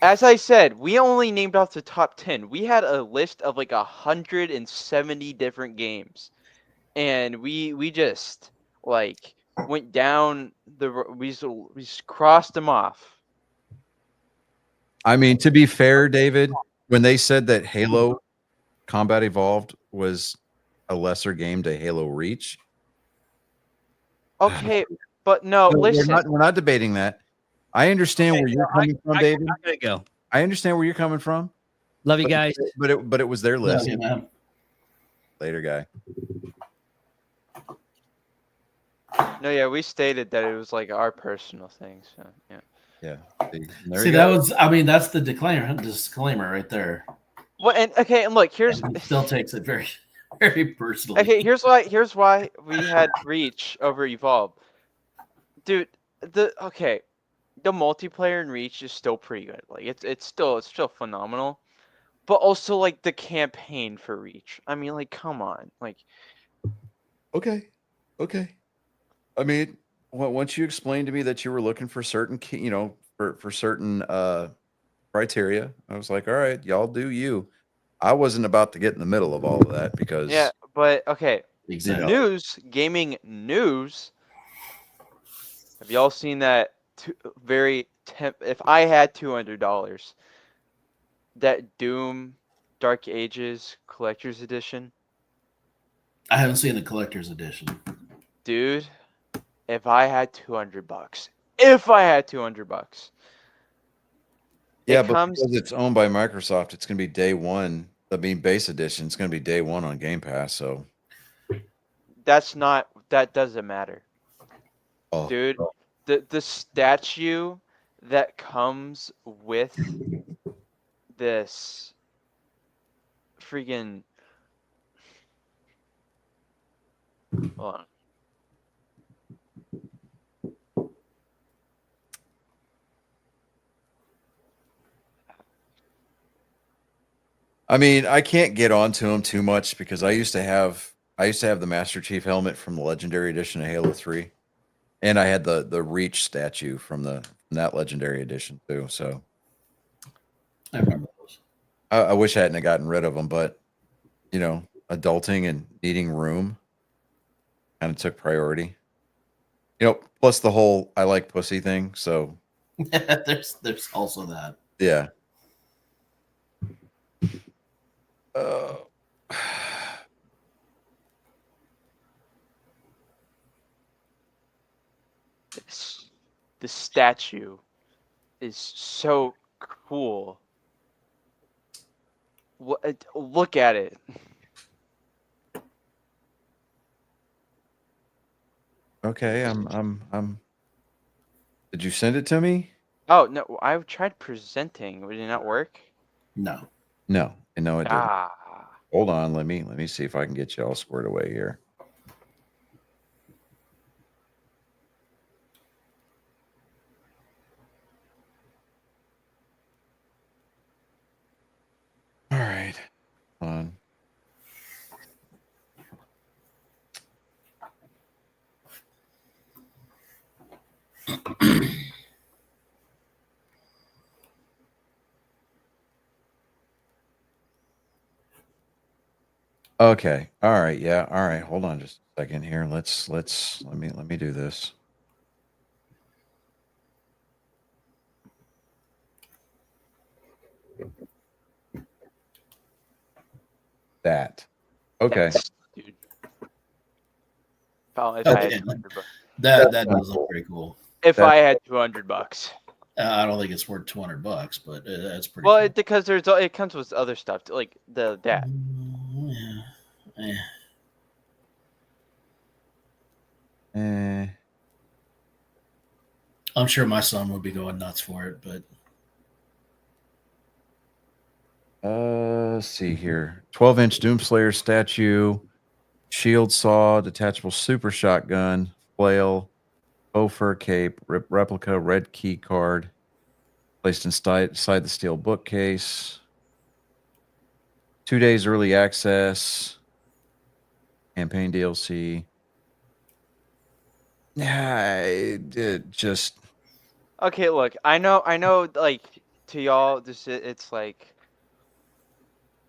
As I said, we only named off the top 10. We had a list of 170 different games. And we just went down we just crossed them off. I mean, to be fair, David, when they said that Halo Combat Evolved was a lesser game to Halo Reach. Okay, but no, listen. We're not debating that. I understand where you're coming from, David. I gotta go. I understand where you're coming from. Love you guys. But it was their list. Yeah, man. Later, guy. No, yeah, we stated that it was our personal thing. So yeah. Yeah. See, that's the disclaimer right there. Well, and look, here's Still takes it very, very personally. okay. Here's why we had Reach over Evolve, dude. The multiplayer in Reach is still pretty good. It's still phenomenal, but also the campaign for Reach. I mean, come on, Okay. I mean, once you explained to me that you were looking for certain for certain criteria, I was like, all right, y'all do you. I wasn't about to get in the middle of all of that because yeah, but okay. Exactly. Gaming news. Have y'all seen that? If I had $200, that Doom Dark Ages Collector's Edition. I haven't seen the collector's edition. Dude, if I had $200, Yeah, It but comes. because it's owned by Microsoft, it's going to be day one. I mean, base edition. It's going to be day one on Game Pass. So, That doesn't matter, oh, dude. The statue that comes with this freaking. Hold on. I mean, I can't get onto them too much because I used to have the Master Chief helmet from the Legendary Edition of Halo 3, and I had the Reach statue from that Legendary Edition too. So I remember those. I wish I hadn't gotten rid of them, but you know, adulting and needing room kind of took priority. You know, plus the whole I like pussy thing. So there's also that. yeah. The statue is so cool. Look at it. Okay, I'm. Did you send it to me? Oh no, I tried presenting. Did it not work? No. No, it didn't. Ah. Hold on, let me see if I can get you all squared away here. All right, hold on. Okay. All right. Yeah. All right. Hold on just a second here. Let me do this. That. Okay. Dude. Oh, if I had Okay. 200 bucks. That does look pretty cool. If I had 200 bucks. I don't think it's worth $200, but that's pretty. Well, cool. because it comes with other stuff, like that. Yeah. I'm sure my son would be going nuts for it, but Let's see here. 12-inch Doomslayer statue, shield saw, detachable super shotgun, flail, faux fur cape, replica red key card, placed inside the steel bookcase. 2 days early access. Campaign DLC. Yeah, it just. Okay, look, I know, like to y'all, it's like,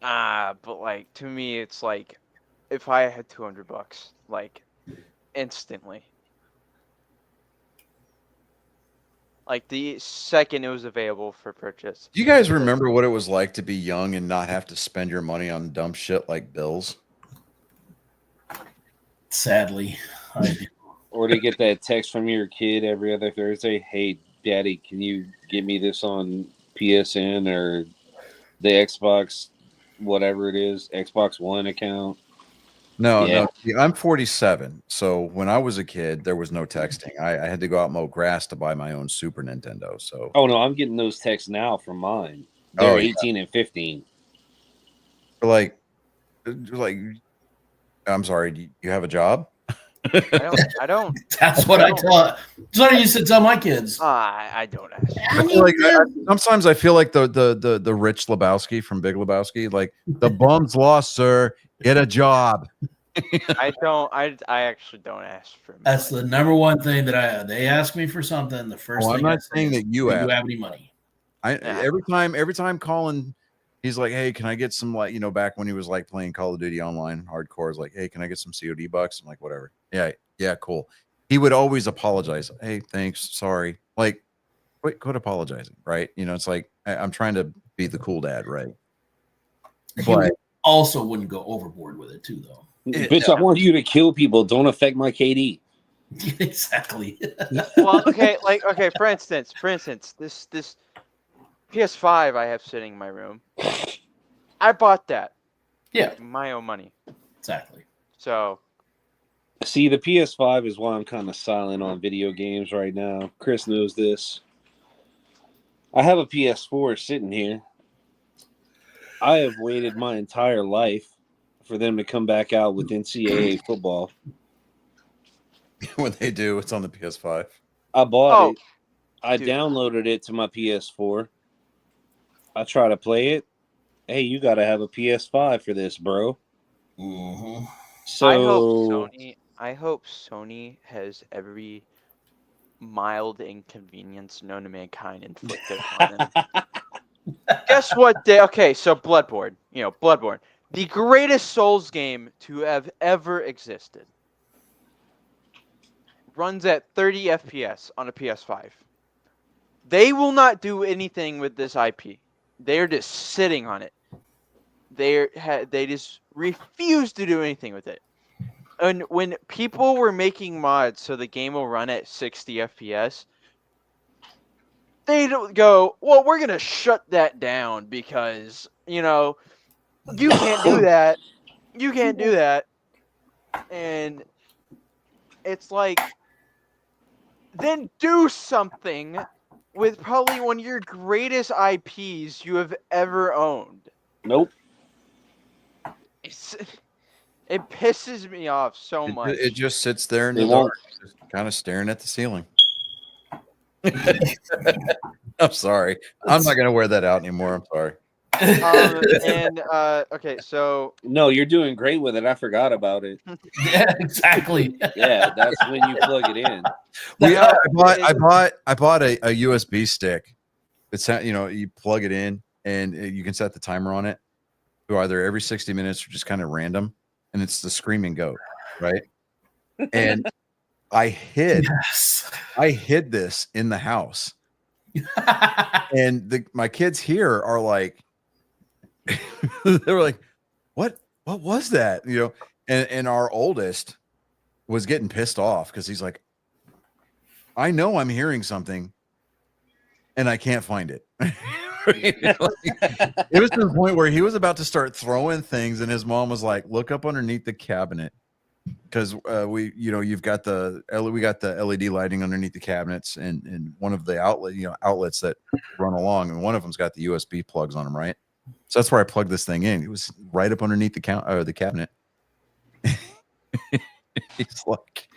but like to me, it's like, if I had 200 bucks, like, instantly, like the second it was available for purchase. Do you guys remember what it was like to be young and not have to spend your money on dumb shit like bills? sadly, I do. Or to get that text from your kid every other Thursday, hey, Daddy, can you get me this on PSN or the Xbox, whatever it is, Xbox One account? No, Yeah. no. I'm 47. So when I was a kid, there was no texting. I had to go out and mow grass to buy my own Super Nintendo. So Oh, no, I'm getting those texts now from mine. They're 18 and 15. like, I'm sorry, do you have a job? I don't. That's what I taught. That's what I used to tell my kids. I don't ask. I feel like sometimes I feel like the Rich Lebowski from Big Lebowski, like the bum's lost, sir. Get a job. I don't. I actually don't ask for. That's the number one thing that they ask me for something. The first Oh, thing I'm not I say saying is, that you "Do have. have any money?" Every time Colin, he's like, hey, can I get some, like, back when he was like playing Call of Duty online hardcore, is like, hey, can I get some COD bucks? I'm like, whatever. Yeah, cool. He would always apologize. Hey, thanks, sorry. Like, quit apologizing, right? It's like I'm trying to be the cool dad, right? But also wouldn't go overboard with it too, though. Bitch, I want you to kill people. Don't affect my KD. Exactly. Well, okay, for instance, this PS5 I have sitting in my room. I bought that. Yeah, With my own money. exactly. So See, the PS5 is why I'm kind of silent on video games right now. Chris knows this. I have a PS4 sitting here. I have waited my entire life for them to come back out with NCAA football. When they do, it's on the PS5. I bought it. I dude. downloaded it to my PS4. I try to play it. Hey, you got to have a PS5 for this, bro. Mm-hmm. So I hope Sony has every mild inconvenience known to mankind inflicted upon them. Guess what? So Bloodborne. Bloodborne, the greatest Souls game to have ever existed, runs at 30 FPS on a PS5. They will not do anything with this IP. They're just sitting on it. They just refuse to do anything with it. And when people were making mods so the game will run at 60 FPS, they don't go, well, we're going to shut that down because, you can't do that. You can't do that. And it's like, then do something with probably one of your greatest IPs you have ever owned. nope. It pisses me off so much. It just sits there in They the won't. dark, just kind of staring at the ceiling. I'm sorry. I'm not going to wear that out anymore. I'm sorry. Okay, so No, you're doing great with it. I forgot about it. Yeah, exactly. Yeah, that's when you plug it in. I bought a USB stick. It's you plug it in and you can set the timer on it to either every 60 minutes or just kind of random, and it's the Screaming Goat, right? And I hid this in the house, and my kids here are like, they were like, what was that? And our oldest was getting pissed off because he's like, I know I'm hearing something and I can't find it. It was to the point where he was about to start throwing things, and his mom was like, look up underneath the cabinet, because we got the LED lighting underneath the cabinets, and one of the outlets that run along, and one of them's got the USB plugs on them, right? So that's where I plugged this thing in. It was right up underneath the cabinet. He's like,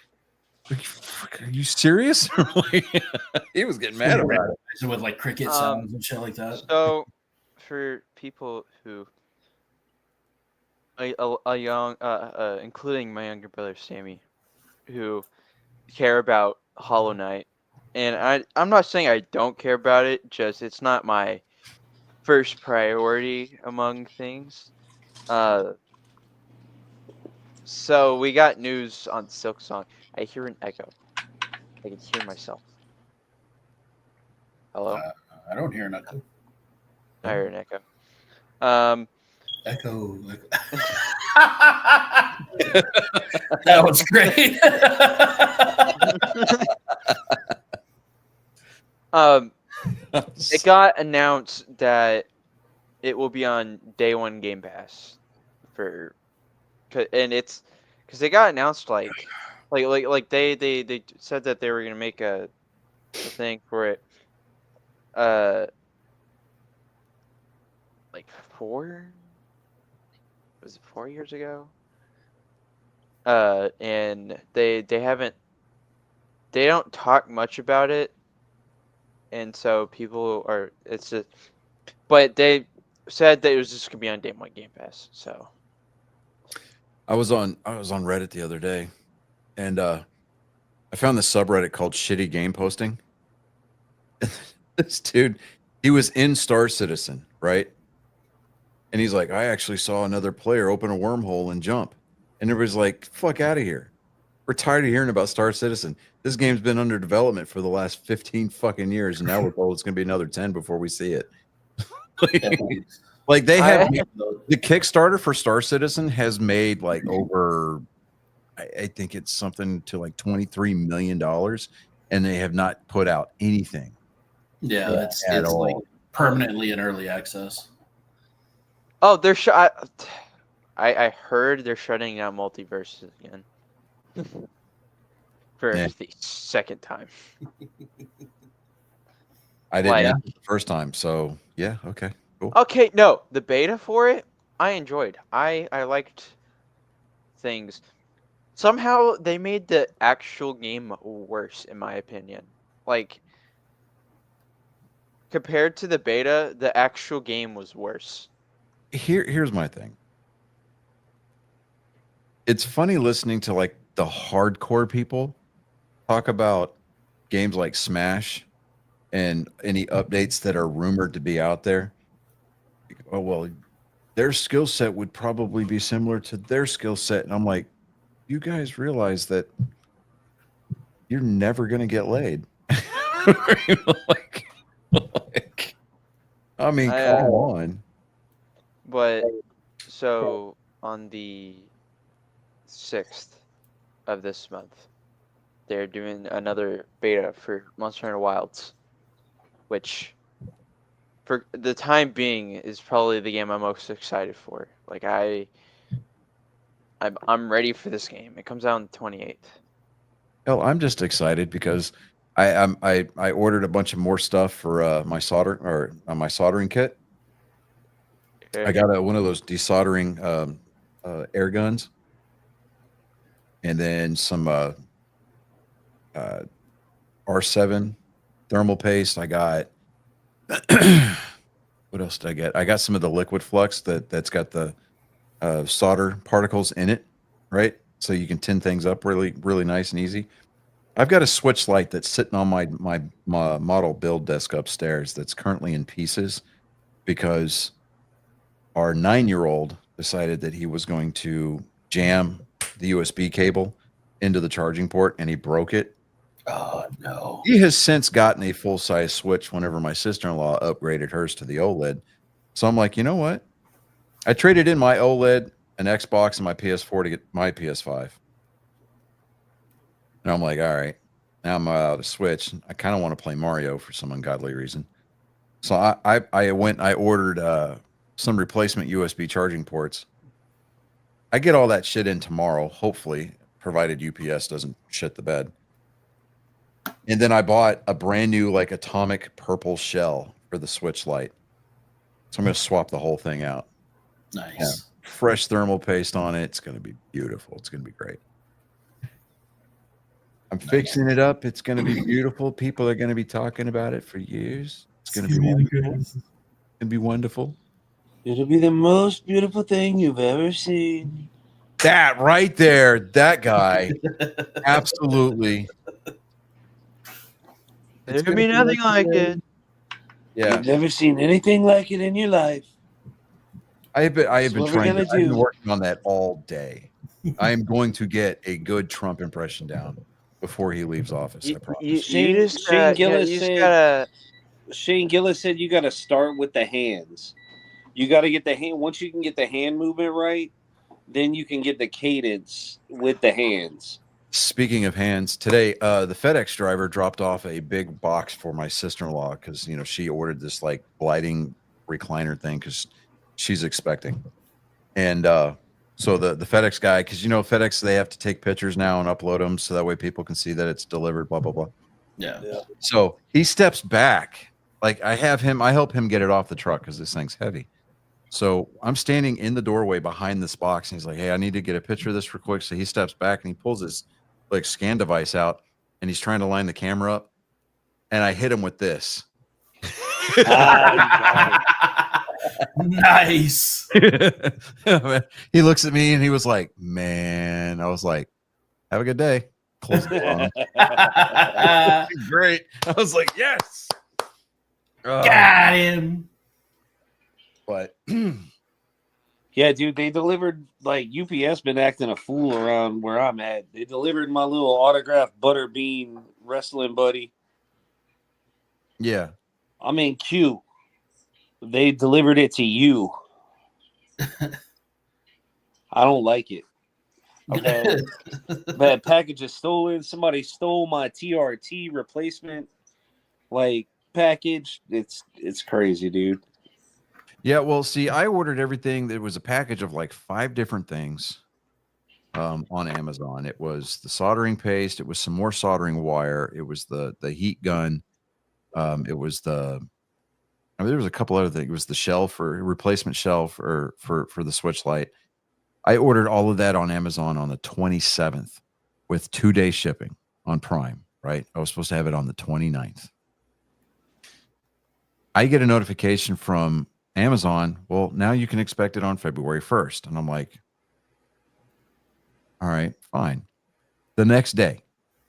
are you serious? He was getting mad about it. With like cricket sounds and shit like that. So, for people who, a young, including my younger brother Sammy, who care about Hollow Knight, and I'm not saying I don't care about it. Just it's not my first priority among things. So we got news on Silksong. I hear an echo. I can hear myself. Hello? I don't hear an echo. I hear an echo. Echo. That was great. It got announced that it will be on day one Game Pass and it's because they got announced like they said that they were gonna make a thing for it like 4 years ago, and they don't talk much about it, and so people are but they said that it was just gonna be on day one Game Pass. So I was on Reddit the other day, and I found this subreddit called Shitty Game Posting. This dude, he was in Star Citizen, right? And he's like, I actually saw another player open a wormhole and jump. And everybody's like, fuck out of here. We're tired of hearing about Star Citizen. This game's been under development for the last 15 fucking years, and now we're told it's going to be another 10 before we see it. Like they have the Kickstarter for Star Citizen has made like over, I think it's something to like $23 million, and they have not put out anything. Yeah, it's all. like permanently in early access. Oh, they're I heard they're shutting down Multiverses again for Yeah. the second time. I didn't Like- know it the first time, so yeah, okay, cool. Okay, no, the beta for it, I enjoyed. I liked things. Somehow they made the actual game worse, in my opinion. Like, compared to the beta, the actual game was worse. Here's my thing. It's funny listening to like the hardcore people talk about games like Smash and any updates that are rumored to be out there. Oh well, their skill set would probably be similar to their skill set, and I'm like, you guys realize that you're never gonna get laid. like, I mean, come on. But so on the 6th of this month, they're doing another beta for Monster Hunter Wilds, which for the time being is probably the game I'm most excited for. Like I'm ready for this game. It comes out on the 28th. Hell, I'm just excited because I ordered a bunch of more stuff for my soldering kit. I got one of those desoldering air guns, and then some R7 thermal paste. I got what else did I get? I got some of the liquid flux that's got the solder particles in it, right? So you can tin things up really, really nice and easy. I've got a switch light that's sitting on my model build desk upstairs that's currently in pieces because our 9-year-old decided that he was going to jam the USB cable into the charging port and he broke it. Oh no. He has since gotten a full-size switch whenever my sister-in-law upgraded hers to the OLED. So I'm like, you know what? I traded in my OLED, an Xbox, and my PS4 to get my PS5. And I'm like, all right, now I'm out of Switch. I kind of want to play Mario for some ungodly reason. So I went, I ordered some replacement USB charging ports. I get all that shit in tomorrow, hopefully, provided UPS doesn't shit the bed. And then I bought a brand new like atomic purple shell for the Switch Lite. So I'm going to swap the whole thing out. Nice. Yeah. Fresh thermal paste on it. It's going to be beautiful. It's going to be great. I'm fixing it up. It's going to be beautiful. People are going to be talking about it for years. It's going to be wonderful. It's going to be wonderful. It'll be the most beautiful thing you've ever seen. That right there, that guy, absolutely. There could be nothing like it. Yeah, You've never seen anything like it in your life. I have been I've been working on that all day. I am going to get a good Trump impression down before he leaves office. I promise. Shane Gillis said you got to start with the hands. You got to get the hand. Once you can get the hand movement right, then you can get the cadence with the hands. Speaking of hands, today the FedEx driver dropped off a big box for my sister-in-law because she ordered this like gliding recliner thing because she's expecting, and so the FedEx guy, because FedEx, they have to take pictures now and upload them so that way people can see that it's delivered. Blah blah blah. Yeah. So he steps back, like I help him get it off the truck because this thing's heavy. So I'm standing in the doorway behind this box, and he's like, "Hey, I need to get a picture of this real quick." So he steps back and he pulls his like scan device out, and he's trying to line the camera up, and I hit him with this. Nice. He looks at me and he was like, "Man," I was like, "Have a good day." Close the phone. Great. I was like, "Yes." Got him. But yeah, dude, they delivered, like, UPS been acting a fool around where I'm at. They delivered my little autographed Butterbean wrestling buddy. yeah, I'm in queue. They delivered it to you. I don't like it. Okay. That package is stolen. Somebody stole my TRT replacement. Like, package. It's crazy, dude. Yeah, well, see, I ordered everything. There was a package of like 5 different things on Amazon. It was the soldering paste. It was some more soldering wire. It was the heat gun. It was there was a couple other things. It was the shell for replacement shell for the switch light. I ordered all of that on Amazon on the 27th with 2-day shipping on Prime, right? I was supposed to have it on the 29th. I get a notification from Amazon. Well, now you can expect it on February 1st. And I'm like, all right, fine. The next day,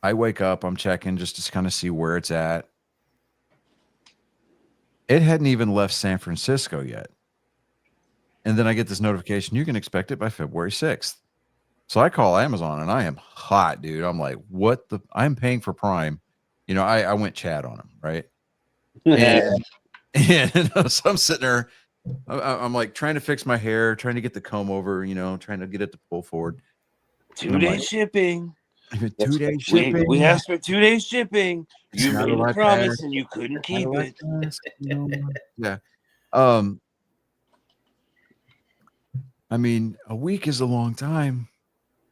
I wake up, I'm checking just to kind of see where it's at. It hadn't even left San Francisco yet. And then I get this notification, you can expect it by February 6th. So I call Amazon and I am hot, dude. I'm like, I'm paying for Prime. You know, I went chat on them, right? And so I'm sitting there, I'm like trying to fix my hair, trying to get the comb over, you know, trying to get it to pull forward. 2-day shipping. 2-day shipping. We asked for 2-day shipping. You made a promise and you couldn't keep it. Yeah. I mean, a week is a long time.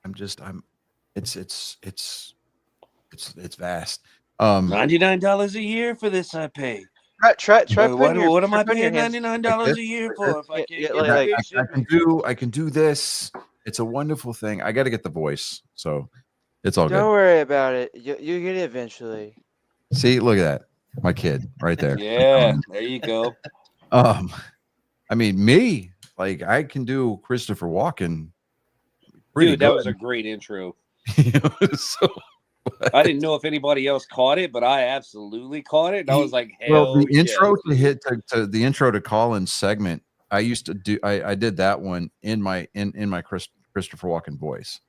It's vast. $99 a year for this I pay. Try what am I paying $99 a year for if I can't I can do this. It's a wonderful thing. I got to get the voice, so it's all good. Don't worry about it. You get it eventually. See, look at that, my kid right there. Yeah, there you go. I mean, me, like I can do Christopher Walken. Dude, that was a great intro. So, I didn't know if anybody else caught it, but I absolutely caught it. And I was like, hell the intro to the intro to Colin's segment, I used to do. I did that one in my Christopher Walken voice.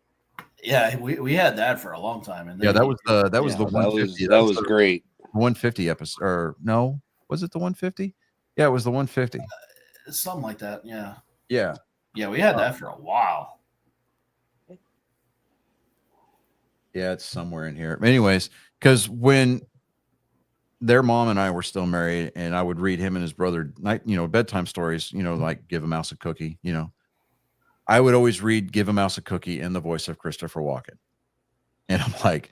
Yeah, we had that for a long time. And yeah, that was the 150. That was great. 150 episode, or no? Was it the 150? Yeah, it was the 150. Something like that. Yeah. Yeah. Yeah, we had that for a while. Yeah, it's somewhere in here. Anyways, because when their mom and I were still married, and I would read him and his brother bedtime stories, like Give a Mouse a Cookie, I would always read Give a Mouse a Cookie in the voice of Christopher Walken. And I'm like,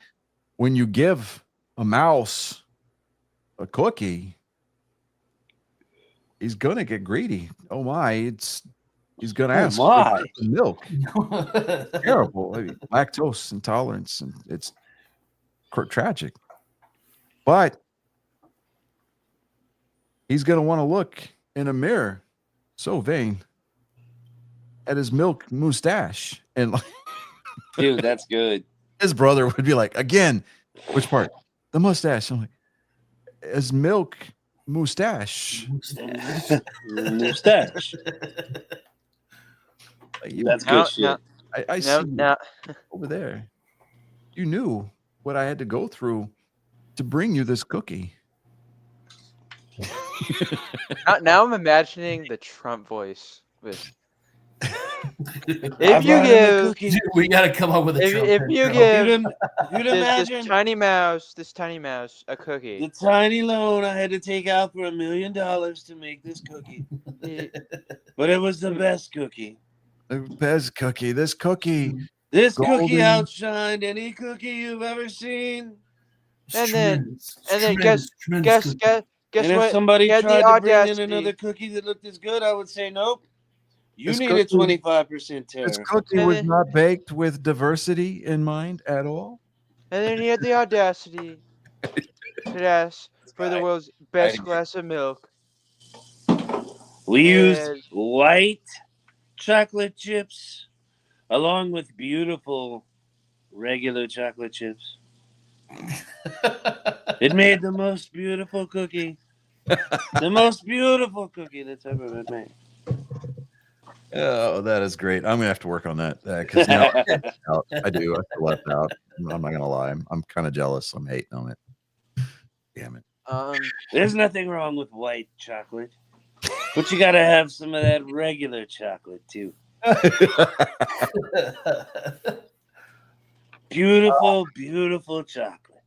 when you give a mouse a cookie, he's gonna get greedy. Oh my, he's gonna ask for milk. Terrible. I mean, lactose intolerance, and it's tragic. But he's gonna want to look in a mirror, so vain, at his milk mustache, and like, dude, that's good. His brother would be like, again, which part? The mustache. I'm like, his milk mustache. Mustache. That's good shit. I see over there. You knew what I had to go through to bring you this cookie. Now I'm imagining the Trump voice with. If you give, we got to come up with a. If you give this tiny mouse a cookie, the tiny loan I had to take out for $1 million to make this cookie, but it was the best cookie. The best cookie. This cookie cookie outshined any cookie you've ever seen. And then guess what? If somebody tried to bring in another cookie that looked as good, I would say nope. You need a 25% tariff. This cookie was not baked with diversity in mind at all. And then he had the audacity to ask for the world's best glass of milk. We used white chocolate chips along with beautiful regular chocolate chips. It made the most beautiful cookie. The most beautiful cookie that's ever been made. Oh, that is great. I'm gonna have to work on that because now I do. I feel left out. I'm not gonna lie. I'm kind of jealous. I'm hating on it. Damn it. There's nothing wrong with white chocolate, but you gotta have some of that regular chocolate too. Beautiful, beautiful chocolate.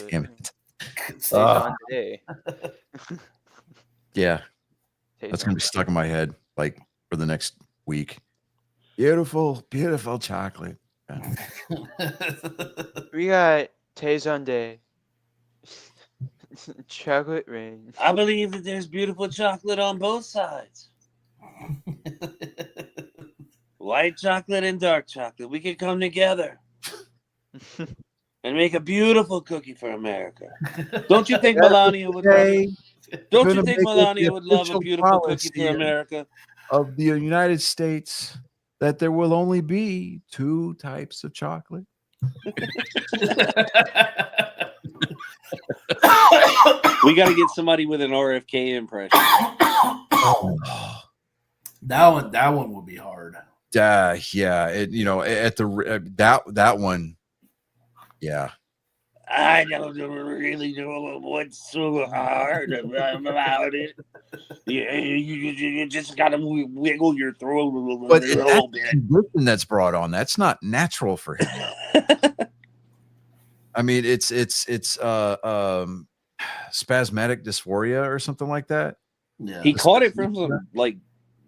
Damn it. Stays on today. Yeah, Stays that's on gonna be stuck in my head like for the next week. Beautiful, beautiful chocolate. We got Tazon Day. Chocolate rain. I believe that there's beautiful chocolate on both sides. White chocolate and dark chocolate. We could come together and make a beautiful cookie for America. Don't you think Melania would love it? Don't you think Melania would love a beautiful cookie for America? Of the United States, that there will only be 2 types of chocolate. We got to get somebody with an RFK impression. That one would be hard. Yeah, at the that one, yeah. I don't really know what's so hard about it. You just got to wiggle your throat a little bit. Condition that's brought on, that's not natural for him. I mean, it's spasmodic dysphoria or something like that. Yeah, He caught it from some like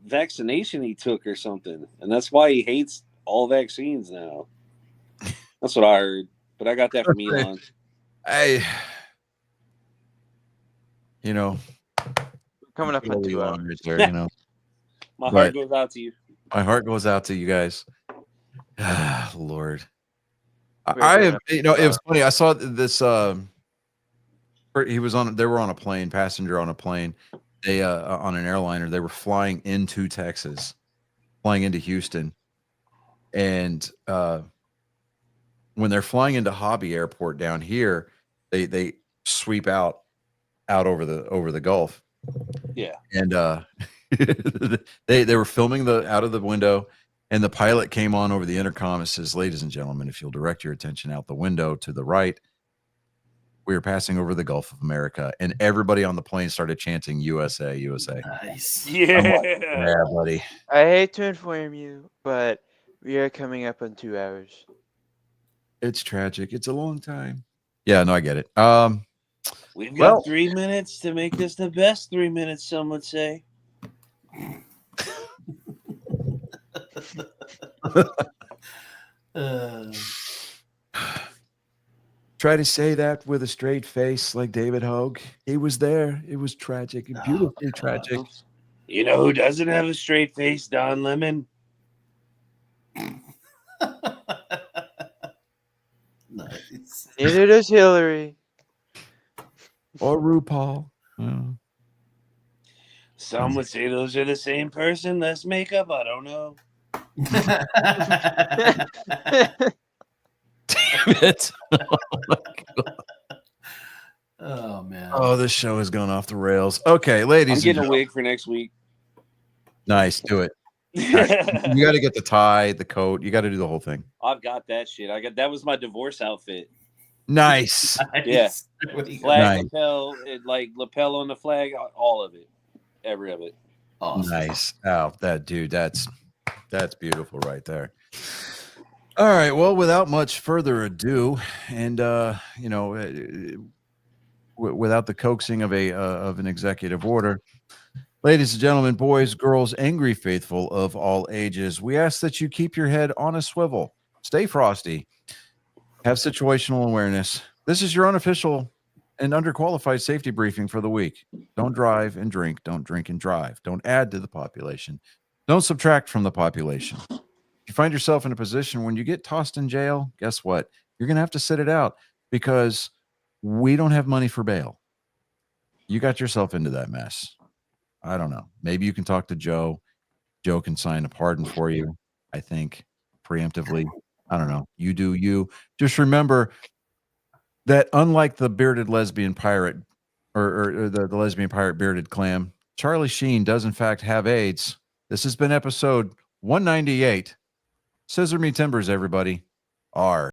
vaccination he took or something, and that's why he hates all vaccines now. That's what I heard, but I got that from Elon. Coming up on 2 hours. Right there, My heart goes out to you. My heart goes out to you guys. Lord. It was funny. I saw this they were on a plane, passenger on a plane. They on an airliner, they were flying into Texas, flying into Houston. And when they're flying into Hobby Airport down here, they sweep out over the Gulf. Yeah. And they were filming out of the window, and the pilot came on over the intercom and says, "Ladies and gentlemen, if you'll direct your attention out the window to the right, we are passing over the Gulf of America." And everybody on the plane started chanting USA, USA. Nice. Yeah. Like, yeah, buddy. I hate to inform you, but we are coming up on 2 hours. It's tragic. It's a long time. Yeah, no, I get it. We've got 3 minutes to make this the best 3 minutes, some would say. Try to say that with a straight face like David Hogue. He was there. It was tragic. Beautifully tragic. You know who doesn't have a straight face? Don Lemon. Nice. Neither does Hillary. Or RuPaul. Some would say those are the same person. Less makeup. I don't know. Damn it. Oh man. Oh, this show has gone off the rails. Okay, ladies. I'm getting a wig for next week. Nice. Do it. You got to get the tie, the coat. You got to do the whole thing. I've got that shit. That was my divorce outfit. Nice. Yeah. Nice. Flag lapel, lapel on the flag, all of it. Every of it. Awesome. Nice. Oh, that's beautiful right there. All right. Well, without much further ado, and without the coaxing of an executive order, ladies and gentlemen, boys, girls, angry faithful of all ages, we ask that you keep your head on a swivel, stay frosty, have situational awareness. This is your unofficial and underqualified safety briefing for the week. Don't drive and drink. Don't drink and drive. Don't add to the population. Don't subtract from the population. If you find yourself in a position when you get tossed in jail, guess what? You're going to have to sit it out because we don't have money for bail. You got yourself into that mess. I don't know. Maybe you can talk to Joe. Joe can sign a pardon for you, I think, preemptively. I don't know. You do you. Just remember that unlike the bearded lesbian pirate or the lesbian pirate bearded clam, Charlie Sheen does in fact have AIDS. This has been episode 198. Scissor me timbers, everybody. R.